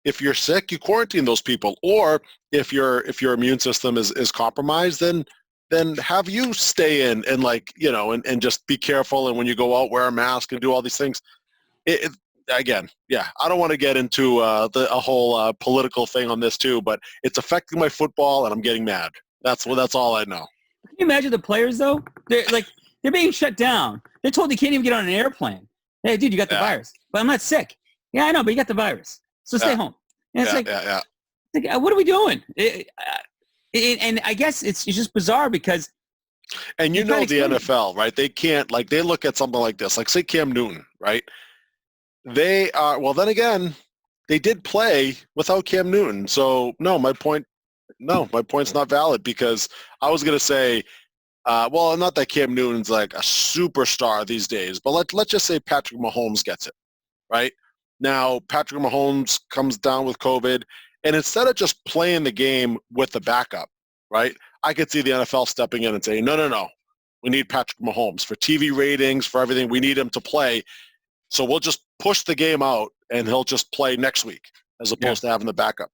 if you're sick, you quarantine those people. Or if your immune system is compromised, then have you stay in and and just be careful. And when you go out, wear a mask and do all these things. Again, I don't want to get into a whole political thing on this too, but it's affecting my football and I'm getting mad. That's all I know. Can you imagine the players though? They're being shut down. They're told they can't even get on an airplane. Hey, dude, you got the virus. But I'm not sick. Yeah, I know, but you got the virus. So stay home. And it's what are we doing? And I guess it's just bizarre because. And the NFL, right? They can't, they look at something like this, say Cam Newton, right? They are, well, then again, they did play without Cam Newton. So, no, my point, No, my point's not valid because I was going to say, well, not that Cam Newton's like a superstar these days, but let's just say Patrick Mahomes gets it, right? Now, Patrick Mahomes comes down with COVID, and instead of just playing the game with the backup, right, I could see the NFL stepping in and saying, no, we need Patrick Mahomes for TV ratings, for everything. We need him to play. So we'll just push the game out, and he'll just play next week as opposed to having the backup.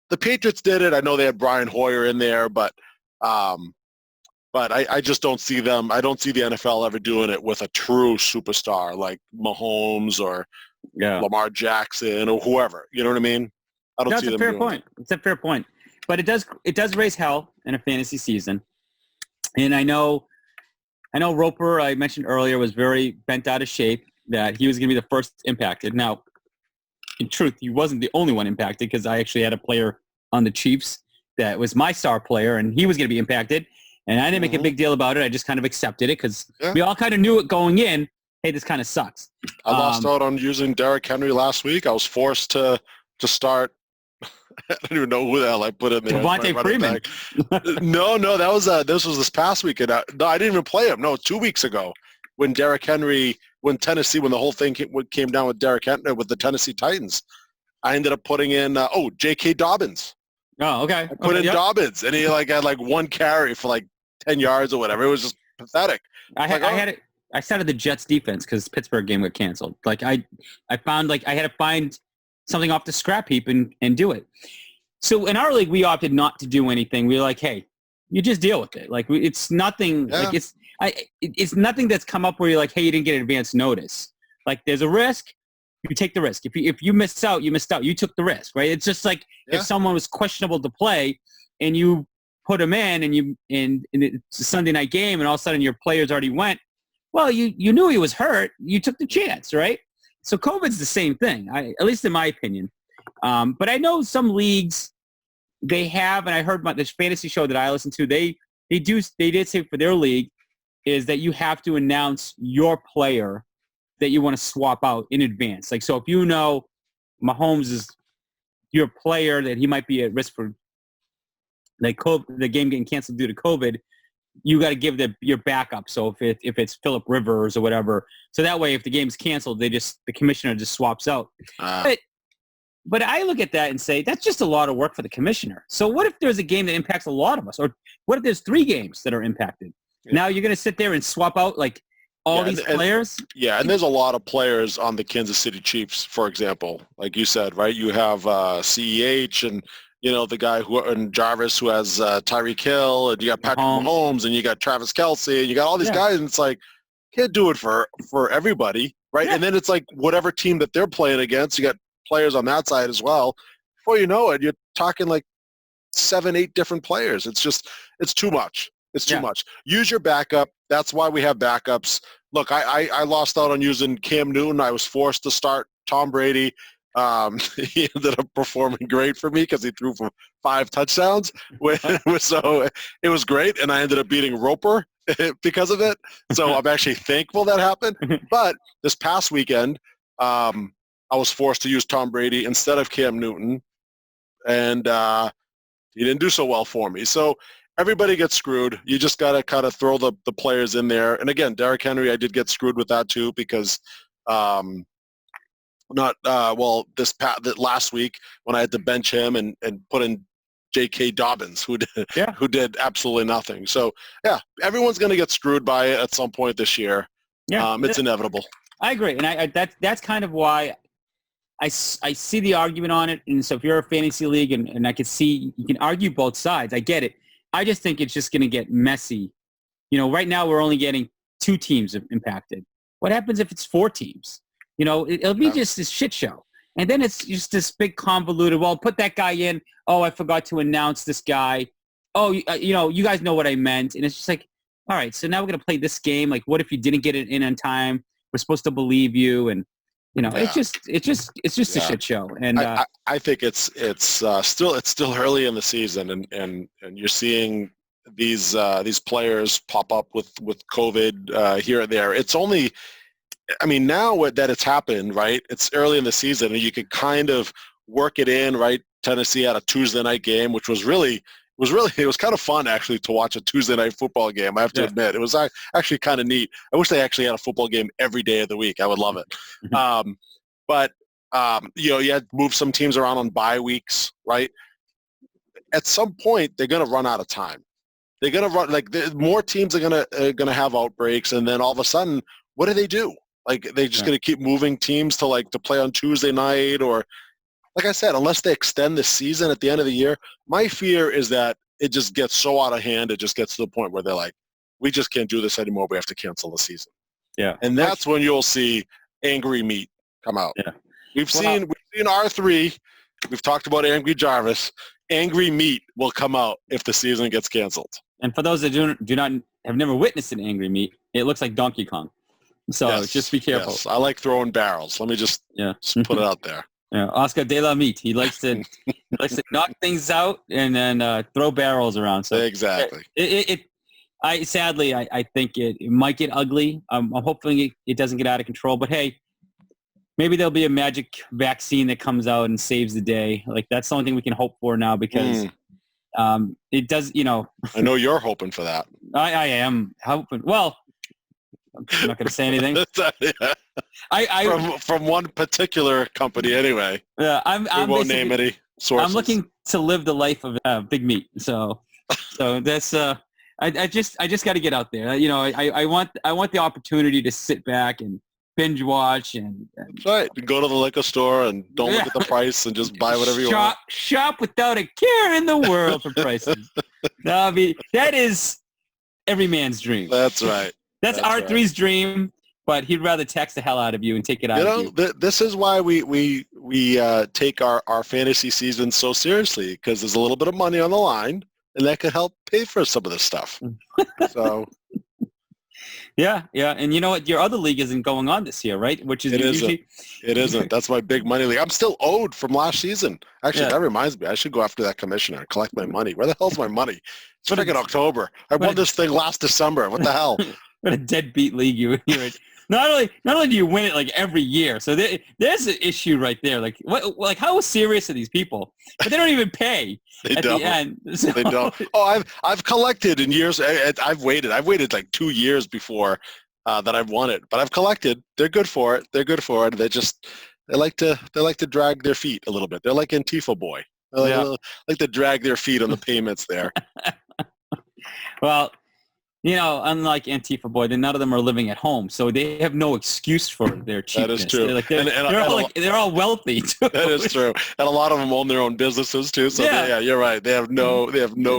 The Patriots did it. I know they had Brian Hoyer in there, but I just don't see them. I don't see the NFL ever doing it with a true superstar like Mahomes or Lamar Jackson or whoever. You know what I mean? I don't see them doing it. It's a fair point. But it does raise hell in a fantasy season. And I know Roper, I mentioned earlier, was very bent out of shape, that he was going to be the first impacted. Now, in truth, he wasn't the only one impacted because I actually had a player on the Chiefs that was my star player, and he was going to be impacted. And I didn't make a big deal about it. I just kind of accepted it because we all kind of knew it going in. Hey, this kind of sucks. I lost out on using Derrick Henry last week. I was forced to start. I don't even know who the hell I put in there. Devontae Freeman. No, that was this was this past week. And no, I didn't even play him. No, 2 weeks ago when Derrick Henry, when the whole thing came down with Derrick Henry with the Tennessee Titans, I ended up putting in J.K. Dobbins. Oh, okay. I put in Dobbins, and he had one carry for 10 yards or whatever. It was just pathetic. I started the Jets defense because Pittsburgh game got canceled. I found I had to find something off the scrap heap and do it. So in our league, we opted not to do anything. We were like, hey, you just deal with it. It's nothing. Yeah. It's nothing that's come up where you're like, hey, you didn't get advance notice. There's a risk. You take the risk. If you missed out, you missed out. You took the risk, right? It's just if someone was questionable to play and you put them in and it's a Sunday night game and all of a sudden your players already went, well, you knew he was hurt. You took the chance, right? So COVID's the same thing, at least in my opinion. But I know some leagues, they have, and I heard this fantasy show that I listen to, they did say for their league is that you have to announce your player that you want to swap out in advance. So if you know Mahomes is your player that he might be at risk for the game getting canceled due to COVID, you got to give your backup. So if it's Phillip Rivers or whatever, so that way if the game's canceled, the commissioner just swaps out. But I look at that and say that's just a lot of work for the commissioner. So what if there's a game that impacts a lot of us, or what if there's 3 games that are impacted? Yeah. Now you're going to sit there and swap out all these players? Yeah, and there's a lot of players on the Kansas City Chiefs, for example. Like you said, right? You have CEH and, the guy and Jarvis who has Tyreek Hill, and you got Patrick Mahomes, and you got Travis Kelce, and you got all these guys, and it's can't do it for everybody, right? Yeah. And then it's whatever team that they're playing against, you got players on that side as well. Before you know it, you're talking 7-8 different players. It's too much. It's too much. Use your backup. That's why we have backups. Look, I lost out on using Cam Newton. I was forced to start Tom Brady. He ended up performing great for me because he threw for 5 touchdowns. So it was great, and I ended up beating Roper because of it. So I'm actually thankful that happened. But this past weekend, I was forced to use Tom Brady instead of Cam Newton, and he didn't do so well for me. So everybody gets screwed. You just got to kind of throw the players in there. And again, Derrick Henry, I did get screwed with that too because last week when I had to bench him and put in J.K. Dobbins, who did absolutely nothing. So, yeah, everyone's going to get screwed by it at some point this year. Yeah, it's inevitable. I agree. And that's kind of why I see the argument on it. And so if you're a fantasy league and I can see you can argue both sides, I get it. I just think it's just going to get messy. Right now we're only getting 2 teams impacted. What happens if it's 4 teams? It'll be just this shit show. And then it's just this big convoluted, well, put that guy in. Oh, I forgot to announce this guy. Oh, you guys know what I meant. And it's just all right, so now we're going to play this game. What if you didn't get it in on time? We're supposed to believe you. And, it's just a shit show. And I think it's still early in the season, and you're seeing these players pop up with COVID here and there. It's only, now that it's happened, right? It's early in the season, and you can kind of work it in, right? Tennessee had a Tuesday night game, which was really it was kind of fun actually to watch a Tuesday night football game. I have to admit, it was actually kind of neat. I wish they actually had a football game every day of the week. I would love it. But you had to move some teams around on bye weeks, right? At some point, they're going to run out of time. They're going to run more teams are going to have outbreaks, and then all of a sudden, what do? Like they just going to keep moving teams to play on Tuesday night, or like I said, unless they extend the season at the end of the year. My fear is that it just gets so out of hand. It just gets to the point where they're like, we just can't do this anymore. We have to cancel the season. Yeah, and that's when you'll see angry meat come out. Yeah, we've seen R3. We've talked about Angry Jarvis. Angry meat will come out if the season gets canceled. And for those that do not have never witnessed an angry meat, it looks like Donkey Kong. So just be careful. Yes. I like throwing barrels. Let me just put it out there. Yeah, Oscar de la Meat. He likes to knock things out and then throw barrels around. So exactly. I think it might get ugly. I'm hoping it doesn't get out of control. But hey, maybe there'll be a magic vaccine that comes out and saves the day. Like that's the only thing we can hope for now because it does. I know you're hoping for that. I am hoping. Well, I'm not going to say anything. From one particular company, anyway. Yeah, we won't name any sources. I'm looking to live the life of Big Meat. So that's I just got to get out there. I want the opportunity to sit back and binge watch and right. Go to the liquor store and don't look at the price and just buy whatever you want. Shop without a care in the world for prices. That is every man's dream. That's right. That's R3's dream, but he'd rather text the hell out of you and take it out of you. This is why we take our fantasy season so seriously, because there's a little bit of money on the line, and that could help pay for some of this stuff. So. Yeah, and you know what? Your other league isn't going on this year, right? Which is It isn't. That's my big money league. I'm still owed from last season. Actually, that reminds me. I should go after that commissioner and collect my money. Where the hell's my money? It's freaking October. I won this thing last December. What the hell? What a deadbeat league you're in. Not only do you win it like every year, so there's an issue right there. Like what? How serious are these people? But they don't even pay the end. So. They don't. Oh, I've collected in years. I've waited like 2 years before that I've won it. But I've collected. They're good for it. They like to drag their feet a little bit. They're like Antifa boy. They like to drag their feet on the payments there. Well. Unlike Antifa boy, none of them are living at home, so they have no excuse for their cheapness. That is true. They're all wealthy too. That is true, and a lot of them own their own businesses too. So you're right. They have no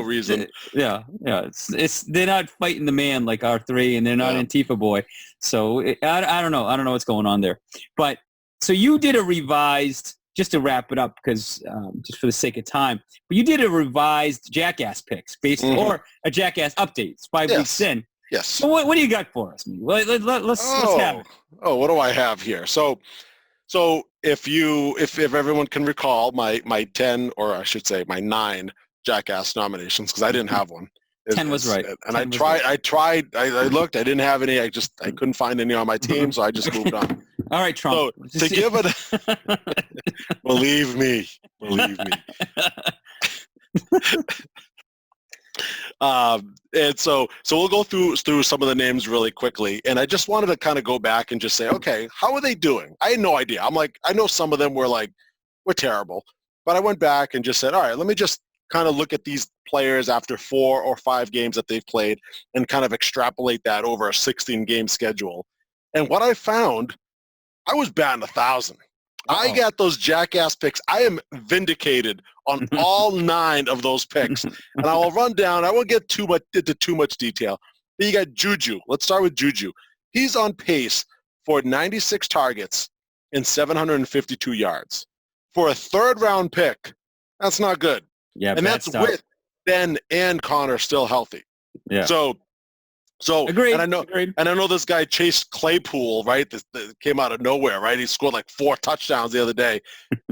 reason. Yeah. It's they're not fighting the man like R3, and they're not Antifa boy. So I don't know. I don't know what's going on there. But so you did a revised. Just to wrap it up, because just for the sake of time, but you did a revised Jackass picks or a Jackass updates 5 weeks in. Yes. So what do you got for us? Let's have it. Oh, what do I have here? So if everyone can recall my 10, or I should say my 9 Jackass nominations, because I didn't have one. 10 was right. And I tried. I looked. I didn't have any. I couldn't find any on my team, so I just moved on. All right, Trump. So to give it, believe me. And so we'll go through some of the names really quickly. And I just wanted to kind of go back and just say, okay, how are they doing? I had no idea. I'm like, I know some of them were terrible, but I went back and just said, all right, let me just kind of look at these players after 4 or 5 games that they've played and kind of extrapolate that over a 16-game schedule. And what I found, I was batting 1,000. I got those Jackass picks. I am vindicated on all 9 of those picks. And I will run down. I won't get into too much detail. But you got Juju. Let's start with Juju. He's on pace for 96 targets and 752 yards. For a third-round pick, that's not good. Yeah, and that's with Ben and Connor still healthy. Yeah. So agreed. And I know this guy Chase Claypool, right? This came out of nowhere, right? He scored like 4 touchdowns the other day.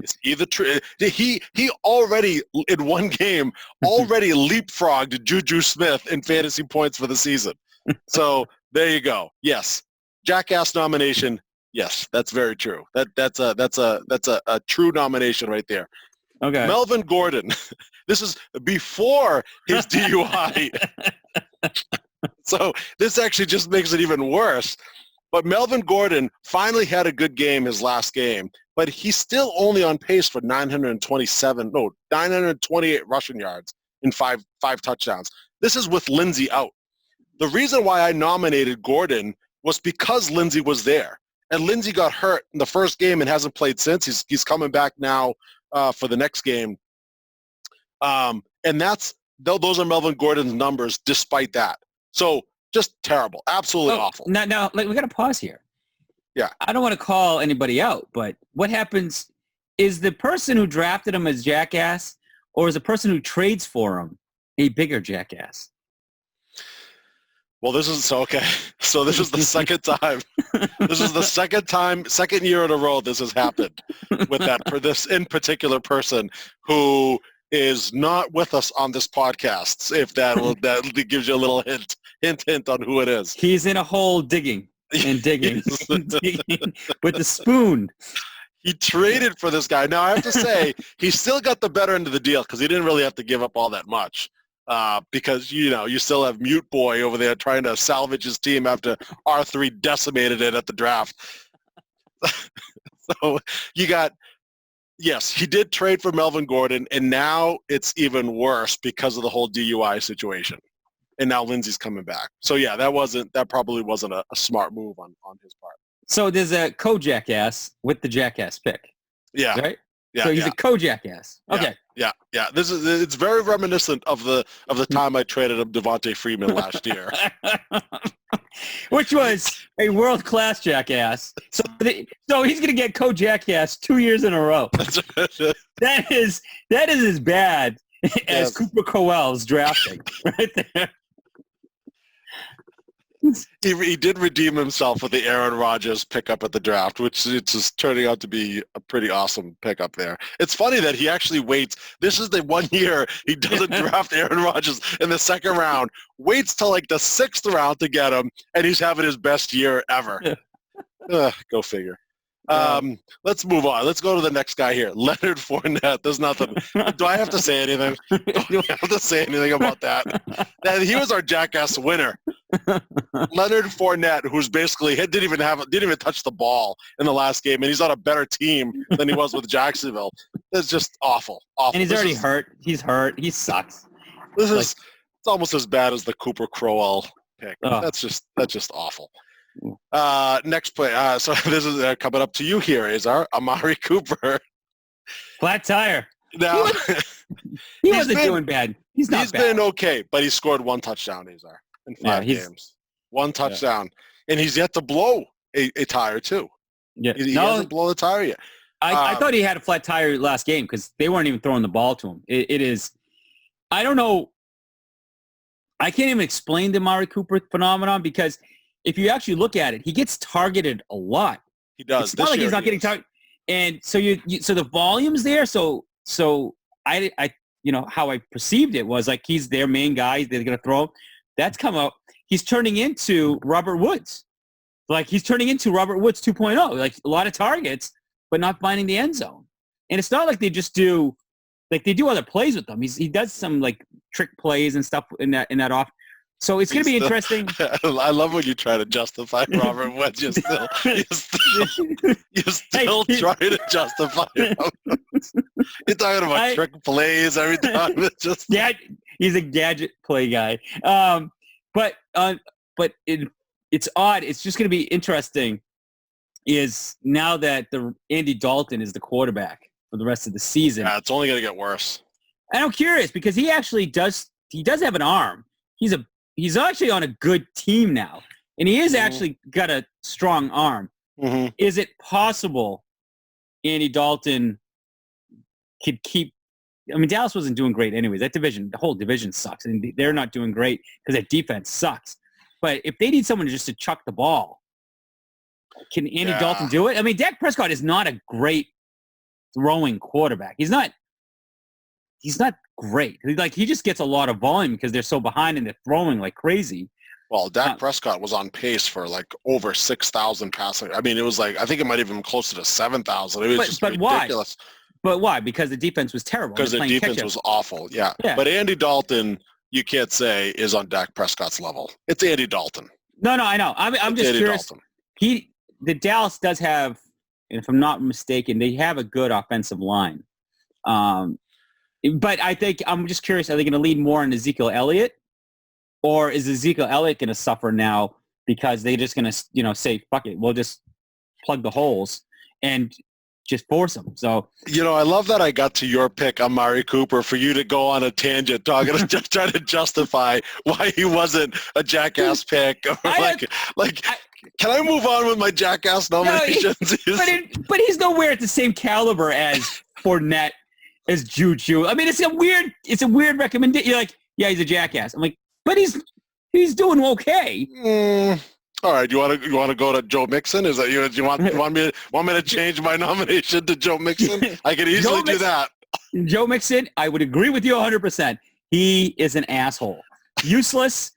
Is he the true? He already in one game already leapfrogged Juju Smith in fantasy points for the season. So there you go. Yes, Jackass nomination. Yes, that's very true. That's a true nomination right there. Okay. Melvin Gordon. This is before his DUI. So this actually just makes it even worse. But Melvin Gordon finally had a good game his last game, but he's still only on pace for 928 rushing yards in five touchdowns. This is with Lindsey out. The reason why I nominated Gordon was because Lindsey was there. And Lindsey got hurt in the first game and hasn't played since. He's coming back now for the next game. And those are Melvin Gordon's numbers despite that. So just terrible. Absolutely awful. Now, we got to pause here. Yeah. I don't want to call anybody out, but what happens is the person who drafted him as jackass, or is the person who trades for him a bigger jackass? Well, this is okay. So this is the second time. This is the second year in a row this has happened with this in particular person who is not with us on this podcast. If that gives you a little hint on who it is. He's in a hole digging digging with the spoon. He traded for this guy. Now I have to say he still got the better end of the deal because he didn't really have to give up all that much. Because you still have Mute Boy over there trying to salvage his team after R3 decimated it at the draft. So yes, he did trade for Melvin Gordon, and now it's even worse because of the whole DUI situation. And now Lindsey's coming back. So yeah, that probably wasn't a smart move on his part. So there's a co-jackass with the jackass pick. Yeah. Right? Yeah. So he's a co-jackass. Okay. Yeah. It's very reminiscent of the time I traded him Devontae Freeman last year. Which was a world-class jackass. So he's going to get co-jackass 2 years in a row. That is as bad as Cooper Coel's drafting right there. He did redeem himself with the Aaron Rodgers pickup at the draft, which it's just turning out to be a pretty awesome pickup there. It's funny that he actually waits. This is the 1 year he doesn't draft Aaron Rodgers in the second round, waits till like the sixth round to get him, and he's having his best year ever. Go figure. Let's move on. Let's go to the next guy here. Leonard Fournette. There's nothing. Do I have to say anything? Do I have to say anything about that? He was our jackass winner. Leonard Fournette, who's basically didn't even touch the ball in the last game, and he's on a better team than he was with Jacksonville. It's just awful. And he's already hurt. He's hurt. He sucks. It's almost as bad as the Cooper Crowell pick. Oh. That's just awful. Next play. So this is coming up to you here is our Amari Cooper. Flat tire. Now, he wasn't doing bad. He's been okay, but he scored one touchdown, Azar, in 5 games. One touchdown. Yeah. And he's yet to blow a tire, too. Yeah. He hasn't blown a tire yet. I thought he had a flat tire last game because they weren't even throwing the ball to him. It is – I don't know. I can't even explain the Amari Cooper phenomenon because – if you actually look at it, he gets targeted a lot. He does. It's not like he's not getting targeted. And so so the volume's there. So I how I perceived it was like he's their main guy. They're going to throw. That's come up. He's turning into Robert Woods. Like he's turning into Robert Woods 2.0. Like a lot of targets, but not finding the end zone. And it's not like they just do, like they do other plays with them. He does some like trick plays and stuff in that off. So it's going to be interesting. I love when you try to justify Robert Woods. You're still trying to justify him. You're talking about trick plays every time. It's just he's a gadget play guy. But it's odd. It's just going to be interesting. Is now that Andy Dalton is the quarterback for the rest of the season. Yeah, it's only going to get worse. And I'm curious because he actually does. He does have an arm. He's actually on a good team now, and he is actually got a strong arm. Mm-hmm. Is it possible Andy Dalton could keep – I mean, Dallas wasn't doing great anyways. The whole division sucks, and they're not doing great because their defense sucks. But if they need someone just to chuck the ball, can Andy Dalton do it? I mean, Dak Prescott is not a great throwing quarterback. He's not great. Like he just gets a lot of volume because they're so behind and they're throwing like crazy. Well, Dak Prescott was on pace for like over 6,000 passing. I mean, it was like I think it might even be closer to 7,000. It was just ridiculous. But why? Because the defense was terrible. Because the defense was awful, yeah. But Andy Dalton, you can't say is on Dak Prescott's level. It's Andy Dalton. No, I know. I'm just Andy curious. Dalton. The Dallas does have, if I'm not mistaken, they have a good offensive line. But I think I'm just curious, are they going to lead more on Ezekiel Elliott? Or is Ezekiel Elliott going to suffer now because they're just going to, say, fuck it, we'll just plug the holes and just force them. So, I love that I got to your pick, Amari Cooper, for you to go on a tangent talking to just try to justify why he wasn't a jackass pick. Can I move on with my jackass nominations? No, but he's nowhere at the same caliber as Fournette, as Juju. I mean, it's a weird recommendation. You're like, yeah, he's a jackass. I'm like, but he's doing okay. All right, you want to go to Joe Mixon? Is that you want me to change my nomination to Joe Mixon? I could easily do that. Joe Mixon, I would agree with you 100%. He is an asshole. Useless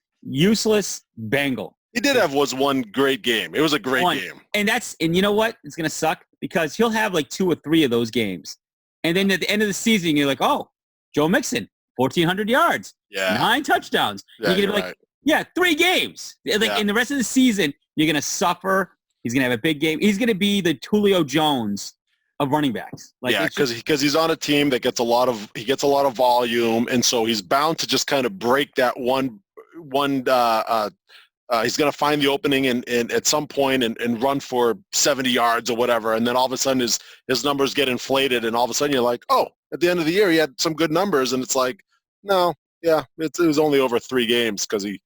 Bengal. He did have one great game. It was a great game. And you know what? It's going to suck because he'll have like 2 or 3 of those games. And then at the end of the season, you're like, oh, Joe Mixon, 1,400 yards, 9 touchdowns. Yeah, you're going to be like, yeah, 3 games. In the rest of the season, you're going to suffer. He's going to have a big game. He's going to be the Julio Jones of running backs. Because he's on a team that gets a lot of volume, and so he's bound to just kind of break that one. He's going to find the opening and at some point and run for 70 yards or whatever, and then all of a sudden his numbers get inflated, and all of a sudden you're like, oh, at the end of the year he had some good numbers, and it's like, no, yeah, it was only over 3 games because he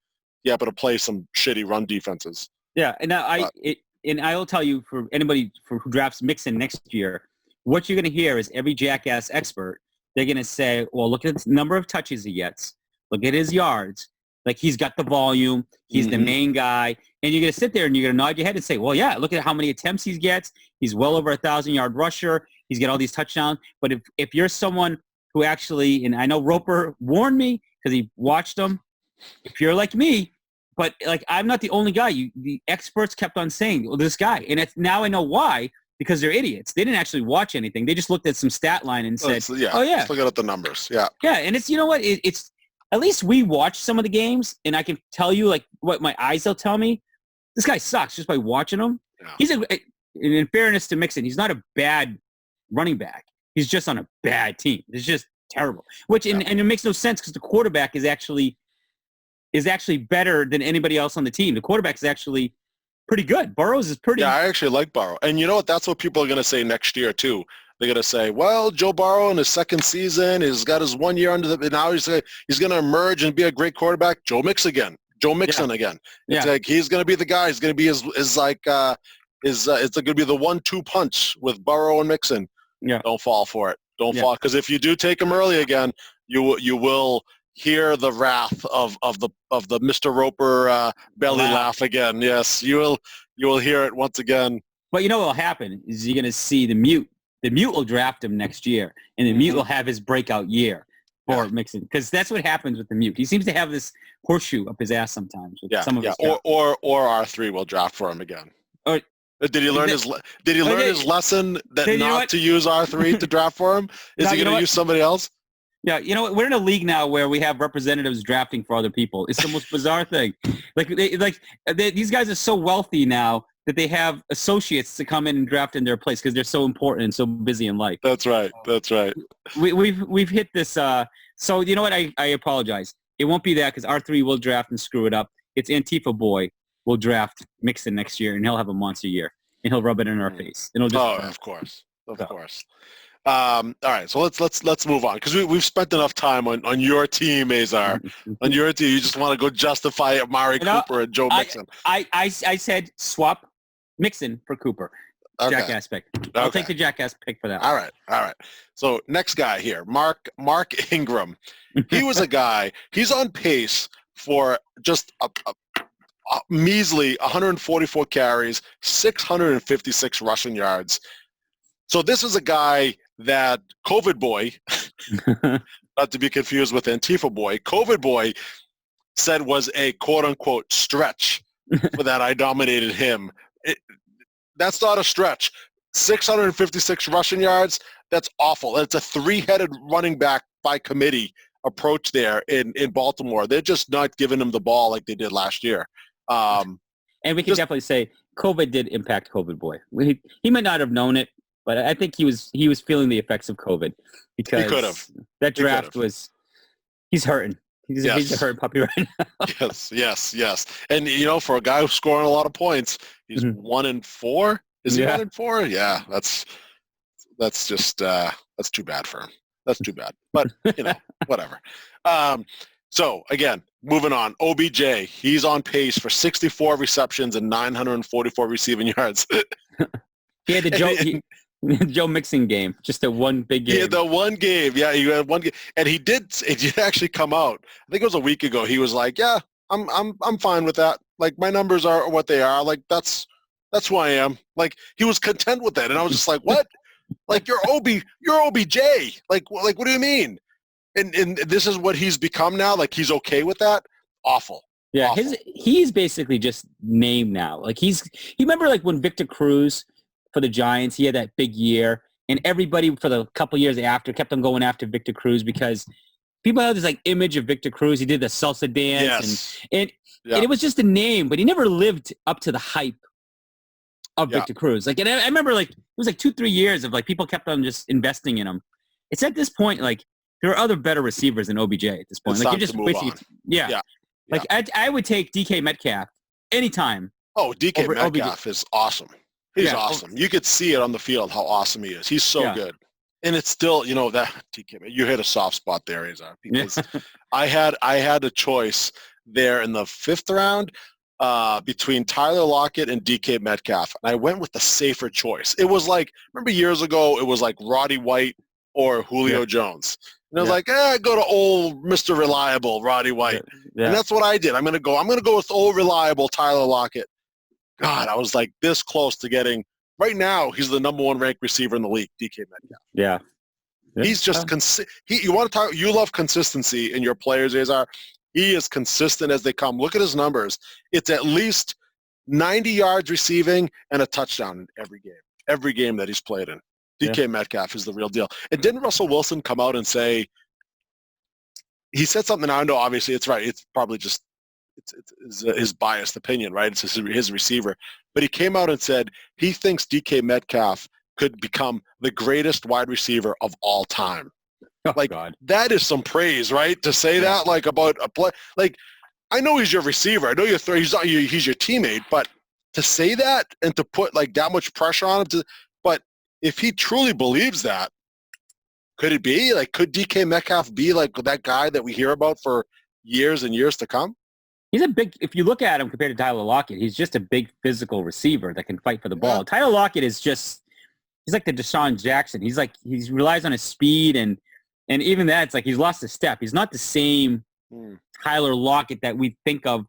happened to play some shitty run defenses. Yeah, and now I will tell you, for anybody who drafts Mixon next year, what you're going to hear is every jackass expert, they're going to say, well, look at the number of touches he gets, look at his yards. Like, he's got the volume. He's the main guy. And you're going to sit there and you're going to nod your head and say, well, yeah, look at how many attempts he gets. He's well over 1,000-yard rusher. He's got all these touchdowns. But if you're someone who actually, and I know Roper warned me because he watched them, if you're like me, but like, I'm not the only guy. The experts kept on saying, well, this guy. And now I know why, because they're idiots. They didn't actually watch anything. They just looked at some stat line and said, oh, yeah. Just looking at the numbers. Yeah. Yeah, and it's, you know what, it's, at least we watch some of the games, and I can tell you, like, what my eyes will tell me. This guy sucks just by watching him. Yeah. In fairness to Mixon, he's not a bad running back. He's just on a bad team. It's just terrible. And it makes no sense because the quarterback is actually better than anybody else on the team. The quarterback is actually pretty good. Burrows is pretty. Yeah, I actually like Burrow. And you know what? That's what people are going to say next year, too. They're going to say, well, Joe Burrow in his second season, he's got his 1 year under the – now he's going to emerge and be a great quarterback. Joe Mixon again. It's like he's going to be the guy. He's going to be it's going to be the 1-2 punch with Burrow and Mixon. Yeah. Don't fall for it. Don't fall. Because if you do take him early again, you will hear the wrath of the Mr. Roper belly laugh again. Yes, you will hear it once again. But you know what will happen is you're going to see the mute. The mute will draft him next year, and the mute will have his breakout year for Mixon, because that's what happens with the mute. He seems to have this horseshoe up his ass sometimes. With some of his or R3 will draft for him again. Did he learn his lesson that not to use R3 to draft for him? Is he going to use somebody else? Yeah, you know what? We're in a league now where we have representatives drafting for other people. It's the most bizarre thing. These guys are so wealthy now that they have associates to come in and draft in their place because they're so important and so busy in life. That's right. We've hit this. So you know what? I apologize. It won't be that because R3 will draft and screw it up. It's Antifa Boy will draft Mixon next year, and he'll have a monster year, and he'll rub it in our face. And of course. All right, so let's move on because we've spent enough time on your team, Azar. On your team, you just want to go justify Amari Cooper and Joe Mixon. I said swap Mixon for Cooper. Okay. Jackass pick. I'll take the jackass pick for that. All right. So next guy here, Mark Ingram. He was a guy. He's on pace for just a measly 144 carries, 656 rushing yards. So this is a guy that COVID Boy, not to be confused with Antifa Boy, COVID Boy said was a quote-unquote stretch for that I dominated him. That's not a stretch. 656 rushing yards, That's awful. It's a three-headed running back by committee approach there in Baltimore. They're just not giving him the ball like they did last year. And we can definitely say COVID did impact COVID boy. He might not have known it, but I think he was feeling the effects of COVID because he could have. That draft he's hurting. He's a hurt puppy right now. Yes. And, for a guy who's scoring a lot of points, he's 1-4. Is he 1-4? Yeah, that's just that's too bad for him. That's too bad. But, whatever. So, again, moving on. OBJ, he's on pace for 64 receptions and 944 receiving yards. He had the Joe Mixon game, just a one big game. Yeah, the one game. Yeah, he had one game, and it did actually come out. I think it was a week ago. He was like, "Yeah, I'm fine with that. Like my numbers are what they are. Like that's who I am." Like he was content with that, and I was just like, "What? Like you're OBJ. Like what do you mean?" And this is what he's become now. Like he's okay with that. Awful. Yeah, Awful. he's basically just named now. Like you remember like when Victor Cruz for the Giants, he had that big year, and everybody for the couple years after kept on going after Victor Cruz because people had this like image of Victor Cruz. He did the salsa dance, and it was just a name, but he never lived up to the hype of Victor Cruz. Like, and I remember like it was like 2-3 years of like people kept on just investing in him. It's at this point like there are other better receivers than OBJ at this point. It's like time you're just to move wasting. on. Yeah. Like I would take DK Metcalf anytime. Oh, DK Metcalf is awesome. He's awesome. You could see it on the field how awesome he is. He's so good. And it's still, that DK, you hit a soft spot there, Azar, because I had a choice there in the 5th round between Tyler Lockett and DK Metcalf. And I went with the safer choice. It was like, remember years ago, it was like Roddy White or Julio Jones. And I was like, go to old Mr. Reliable, Roddy White. Yeah. And that's what I did. I'm going to go with old reliable Tyler Lockett. God, I was like this close to getting. Right now, he's the number 1 ranked receiver in the league, DK Metcalf. Yeah. He's just you want to talk. You love consistency in your players, Azar. He is consistent as they come. Look at his numbers. It's at least 90 yards receiving and a touchdown in every game. Every game that he's played in. DK Metcalf is the real deal. And didn't Russell Wilson come out and say? He said something. I know, obviously, it's right. It's probably just. It's his biased opinion, right? It's his receiver. But he came out and said he thinks DK Metcalf could become the greatest wide receiver of all time. Oh, like, God. That is some praise, right? To say that, like, about a play. Like, I know he's your receiver. I know he's your teammate. But to say that and to put, like, that much pressure on him. But if he truly believes that, could it be? Like, could DK Metcalf be, like, that guy that we hear about for years and years to come? He's if you look at him compared to Tyler Lockett, he's just a big physical receiver that can fight for the ball. Tyler Lockett is he's like the Deshaun Jackson. He relies on his speed and even that, it's like he's lost a step. He's not the same Tyler Lockett that we think of,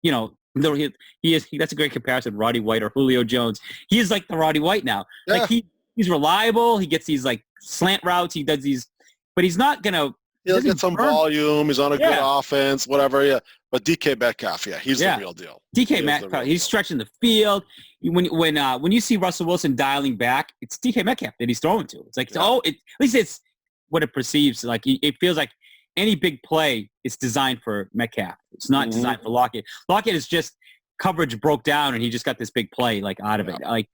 though he is, that's a great comparison, Roddy White or Julio Jones. He is like the Roddy White now. Yeah. Like he's reliable. He gets these like slant routes. He does these, but he's not going to, he'll get some volume. He's on a good offense, whatever. Yeah. But DK Metcalf, he's the real deal. DK Metcalf, he's stretching the field. When you see Russell Wilson dialing back, it's DK Metcalf that he's throwing to. It's like, at least it's what it perceives. Like it feels like any big play is designed for Metcalf. It's not designed for Lockett. Lockett is just coverage broke down and he just got this big play like out of it. Like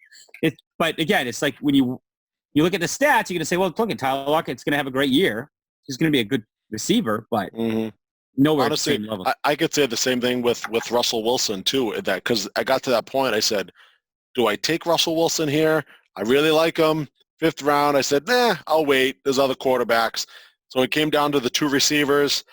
but again, it's like when you look at the stats, you're gonna say, well, look at Tyler Lockett's gonna have a great year. He's gonna be a good receiver, but nowhere. Honestly, at the same level. I could say the same thing with Russell Wilson too. That because I got to that point, I said, do I take Russell Wilson here? I really like him. 5th round, I said, I'll wait. There's other quarterbacks. So it came down to the 2 receivers,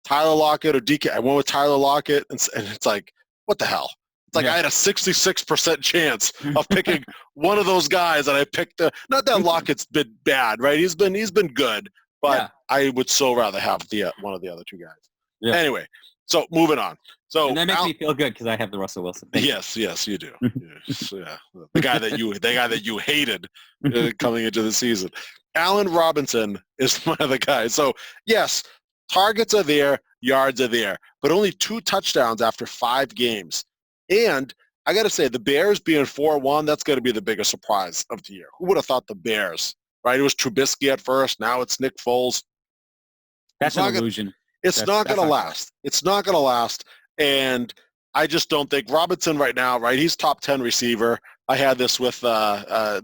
Tyler Lockett or DK. I went with Tyler Lockett, and it's like, what the hell? It's like I had a 66% chance of picking one of those guys, and I picked not that Lockett's been bad, right? He's been good, but I would so rather have one of the other 2 guys. Yeah. Anyway, so moving on. So and that makes me feel good because I have the Russell Wilson. Yes, you do. Yeah. The guy that you hated coming into the season. Allen Robinson is one of the guys. So yes, targets are there, yards are there, but only 2 touchdowns after 5 games. And I got to say, the Bears being 4-1, that's going to be the biggest surprise of the year. Who would have thought the Bears right? It was Trubisky at first. Now it's Nick Foles. That's an illusion. It's not going to last. It's not going to last. And I just don't think Robinson right now, right? He's top 10 receiver. I had this with the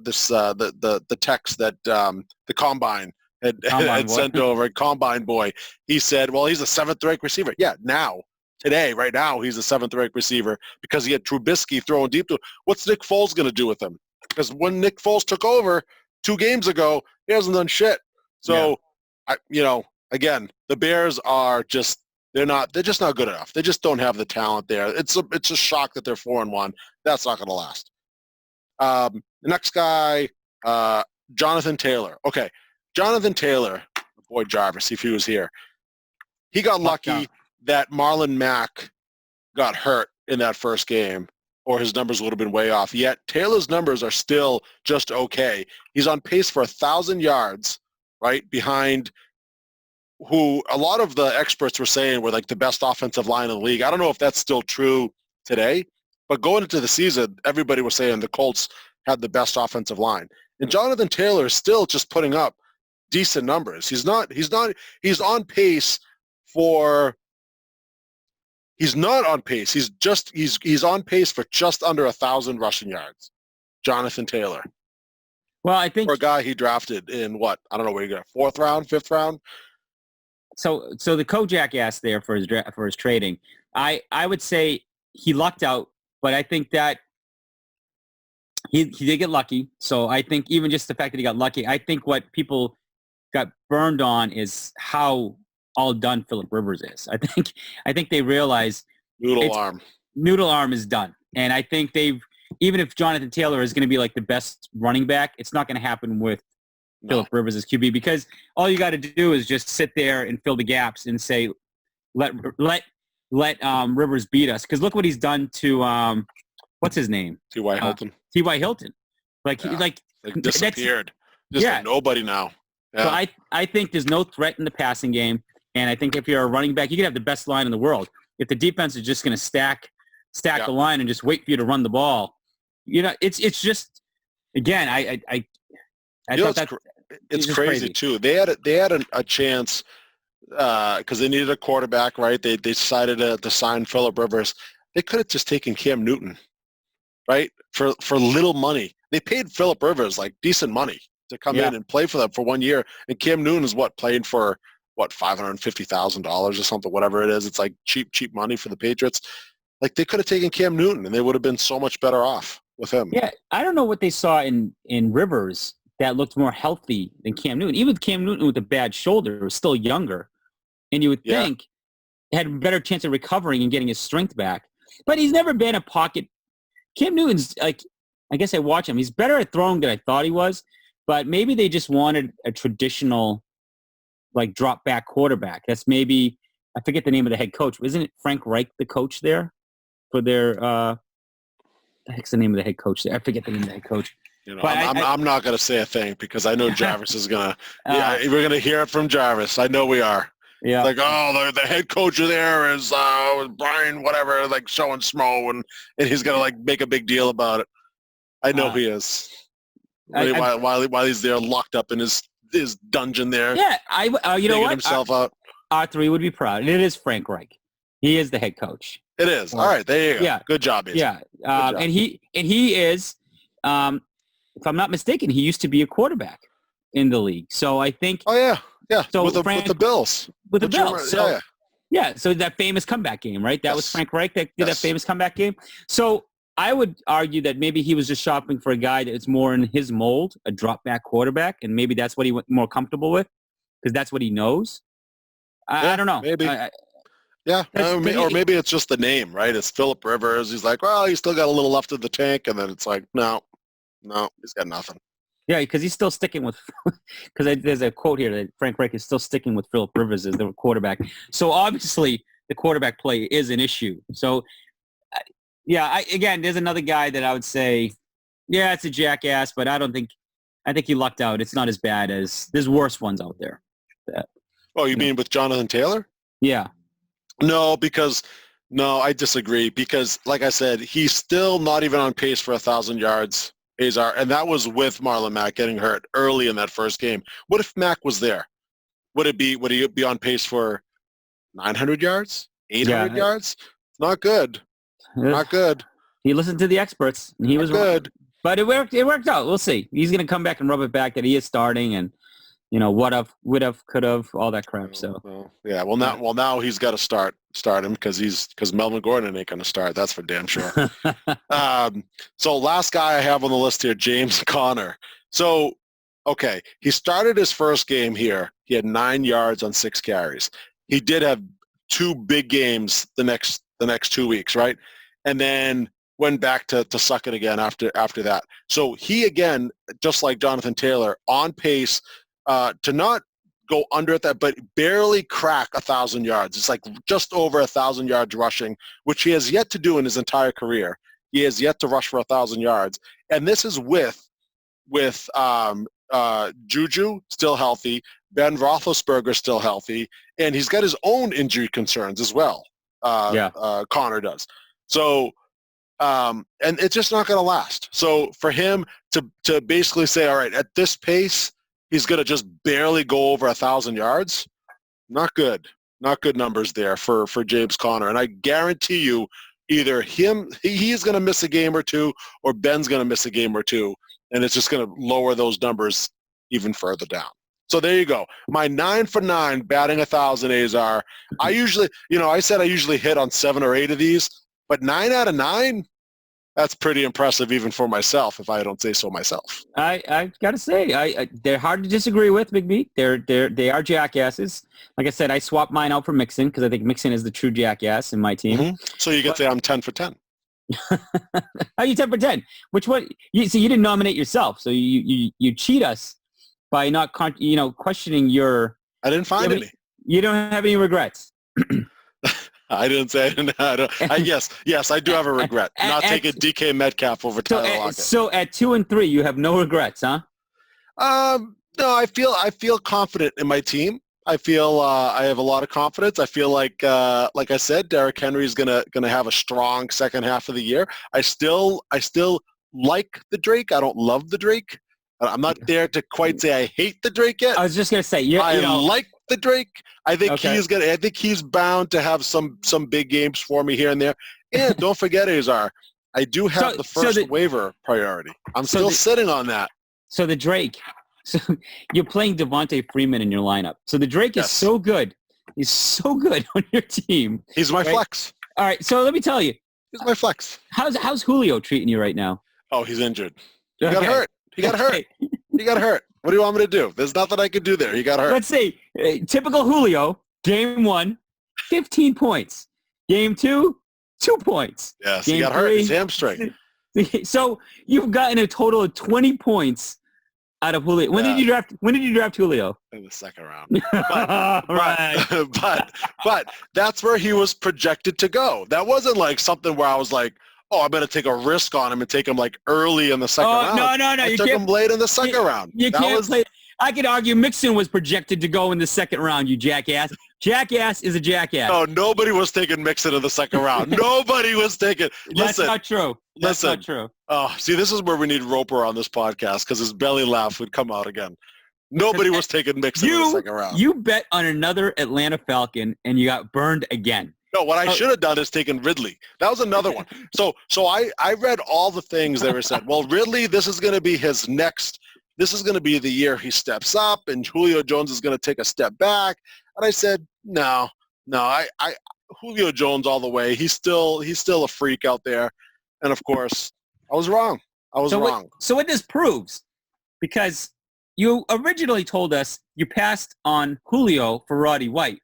text that the Combine had sent over. Combine boy. He said, well, he's a 7th-ranked receiver. Yeah, now. Today, right now, he's a 7th-ranked receiver because he had Trubisky throwing deep to him. What's Nick Foles going to do with him? Because when Nick Foles took over 2 games ago, he hasn't done shit. So, again, the Bears are just they're just not good enough. They just don't have the talent there. It's a shock that they're 4-1. That's not going to last. The next guy, Jonathan Taylor. Okay, Jonathan Taylor, boy Jarvis, if he was here, he got lucky that Marlon Mack got hurt in that first game, or his numbers would have been way off. Yet Taylor's numbers are still just okay. He's on pace for 1,000 yards, right, behind who a lot of the experts were saying were like the best offensive line in the league. I don't know if that's still true today, but going into the season, everybody was saying the Colts had the best offensive line. And Jonathan Taylor is still just putting up decent numbers. He's on pace for He's not on pace. He's on pace for just under 1,000 rushing yards. Jonathan Taylor. Well, I think for a guy he drafted in what? I don't know where you got 4th round, 5th round. So the Kojak asked there for his trading. I would say he lucked out, but I think that he did get lucky. So I think even just the fact that he got lucky, I think what people got burned on is how all done Phillip Rivers is. I think they realize Noodle arm is done. And I think even if Jonathan Taylor is going to be like the best running back, it's not going to happen with Phillip Rivers as QB, because all you got to do is just sit there and fill the gaps and say, let Rivers beat us. Because look what he's done to what's his name? T.Y. Hilton. T.Y. Hilton. Like disappeared. Like nobody now. Yeah. So I think there's no threat in the passing game. And I think if you're a running back, you can have the best line in the world. If the defense is just going to stack the line and just wait for you to run the ball, it's just, again, I thought that it's crazy too. They had a chance because they needed a quarterback, right? They decided to sign Phillip Rivers. They could have just taken Cam Newton, right? For little money. They paid Phillip Rivers like decent money to come in and play for them for 1 year. And Cam Newton is playing for $550,000 or something, whatever it is. It's like cheap money for the Patriots. Like they could have taken Cam Newton and they would have been so much better off with him. Yeah, I don't know what they saw in Rivers that looked more healthy than Cam Newton. Even Cam Newton with a bad shoulder was still younger. And you would think had a better chance of recovering and getting his strength back. But he's never been a pocket. Cam Newton's like, I guess I watch him. He's better at throwing than I thought he was. But maybe they just wanted a traditional like drop back quarterback. That's maybe, I forget the name of the head coach. Isn't it Frank Reich, the coach there for their, the heck's the name of the head coach there? I forget the name of the head coach. I'm not going to say a thing because I know Jarvis is going to, we're going to hear it from Jarvis. I know we are. Yeah. Like, the head coach there is Brian, whatever, like showing Smo and he's going to like make a big deal about it. I know he is. While he's there locked up in his dungeon there. Yeah, you know what? Himself out. R3 would be proud. And it is Frank Reich. He is the head coach. It is. All right, there you go. Yeah. Good job, Izzy. Yeah. And he is, if I'm not mistaken, he used to be a quarterback in the league. So I think. Oh yeah. So with the Bills. With the Bills. So that famous comeback game, right? That was Frank Reich that did that famous comeback game. So I would argue that maybe he was just shopping for a guy that's more in his mold, a drop back quarterback, and maybe that's what he went more comfortable with because that's what he knows. I don't know. Maybe. Or maybe it's just the name, right? It's Phillip Rivers. He's like, well, he's still got a little left in the tank, and then it's like, no, he's got nothing. Yeah, because he's still sticking with – because there's a quote here that Frank Reich is still sticking with Phillip Rivers as the quarterback. So obviously the quarterback play is an issue. So – again, there's another guy that I would say, it's a jackass, but I think he lucked out. It's not as bad as there's worse ones out there. You mean with Jonathan Taylor? Yeah. No, I disagree because like I said, he's still not even on pace for 1,000 yards Azar, and that was with Marlon Mack getting hurt early in that first game. What if Mack was there? Would he be on pace for 900 yards, 800 yards? Not good. Not good. He listened to the experts, and he was good. Wrong. But it worked out. We'll see. He's going to come back and rub it back that he is starting, and what have, would have, could have, all that crap. So yeah. Well, now he's got to start him because Melvin Gordon ain't going to start. That's for damn sure. So last guy I have on the list here, James Conner. So okay, he started his first game here. He had 9 yards on 6 carries. He did have 2 big games the next 2 weeks, right? And then went back to suck it again after that. So he, again, just like Jonathan Taylor, on pace to not go under at that, but barely crack 1,000 yards. It's like just over 1,000 yards rushing, which he has yet to do in his entire career. He has yet to rush for 1,000 yards. And this is with Juju still healthy, Ben Roethlisberger still healthy, and he's got his own injury concerns as well. Conner does. So, and it's just not going to last. So for him to basically say, all right, at this pace, he's going to just barely go over 1,000 yards, not good. Not good numbers there for James Conner. And I guarantee you, either he's going to miss a game or two, or Ben's going to miss a game or two, and it's just going to lower those numbers even further down. So there you go. My 9 for 9 batting 1,000 Azar. I usually, I said I usually hit on 7 or 8 of these, but 9 out of 9, that's pretty impressive even for myself, if I don't say so myself. I got to say, they're hard to disagree with, Big B. They are jackasses. Like I said, I swapped mine out for Mixon because I think Mixon is the true jackass in my team. Mm-hmm. So you could say I'm 10 for 10. How you 10 for 10? Which one? You didn't nominate yourself, so you cheat us by not questioning your. I didn't find any. You don't have any regrets. I didn't say yes, I do have a regret. Not taking DK Metcalf over Tyler Lockett. So at 2 and 3, you have no regrets, huh? No, I feel confident in my team. I feel I have a lot of confidence. I feel like I said, Derrick Henry is gonna have a strong second half of the year. I still like the Drake. I don't love the Drake. I'm not there to quite say I hate the Drake yet. I was just gonna say, I like the Drake. I think he's bound to have some big games for me here and there. And don't forget, Azar, I do have the first waiver priority. I'm still sitting on that. So the Drake. So you're playing Devontae Freeman in your lineup. So the Drake is so good. He's so good on your team. He's my flex. All right. So let me tell you. He's my flex. How's Julio treating you right now? Oh, he's injured. He got hurt. He got hurt. What do you want me to do? There's nothing I can do there. He got hurt. Let's see. Typical Julio. Game 1, 15 points. Game 2, 2 points. Yes, Game he got 3, hurt. His hamstring. So you've gotten a total of 20 points out of Julio. When did you draft Julio? In the second round. But that's where he was projected to go. That wasn't like something where I was like, oh, I'm going to take a risk on him and take him like early in the second round. No. I took him late in the second round. You can't play. I could argue Mixon was projected to go in the second round, you jackass. Jackass is a jackass. No, nobody was taking Mixon in the second round. Nobody was taking. That's not true. That's not true. Oh, see, this is where we need Roper on this podcast because his belly laugh would come out again. Nobody was taking Mixon in the second round. You bet on another Atlanta Falcon, and you got burned again. No, what I should have done is taken Ridley. That was another one. So I read all the things that were said. Well, Ridley, this is going to be his next. This is going to be the year he steps up, and Julio Jones is going to take a step back. And I said, no, I Julio Jones all the way. He's still a freak out there. And of course, I was wrong. So what this proves, because you originally told us you passed on Julio for Roddy White.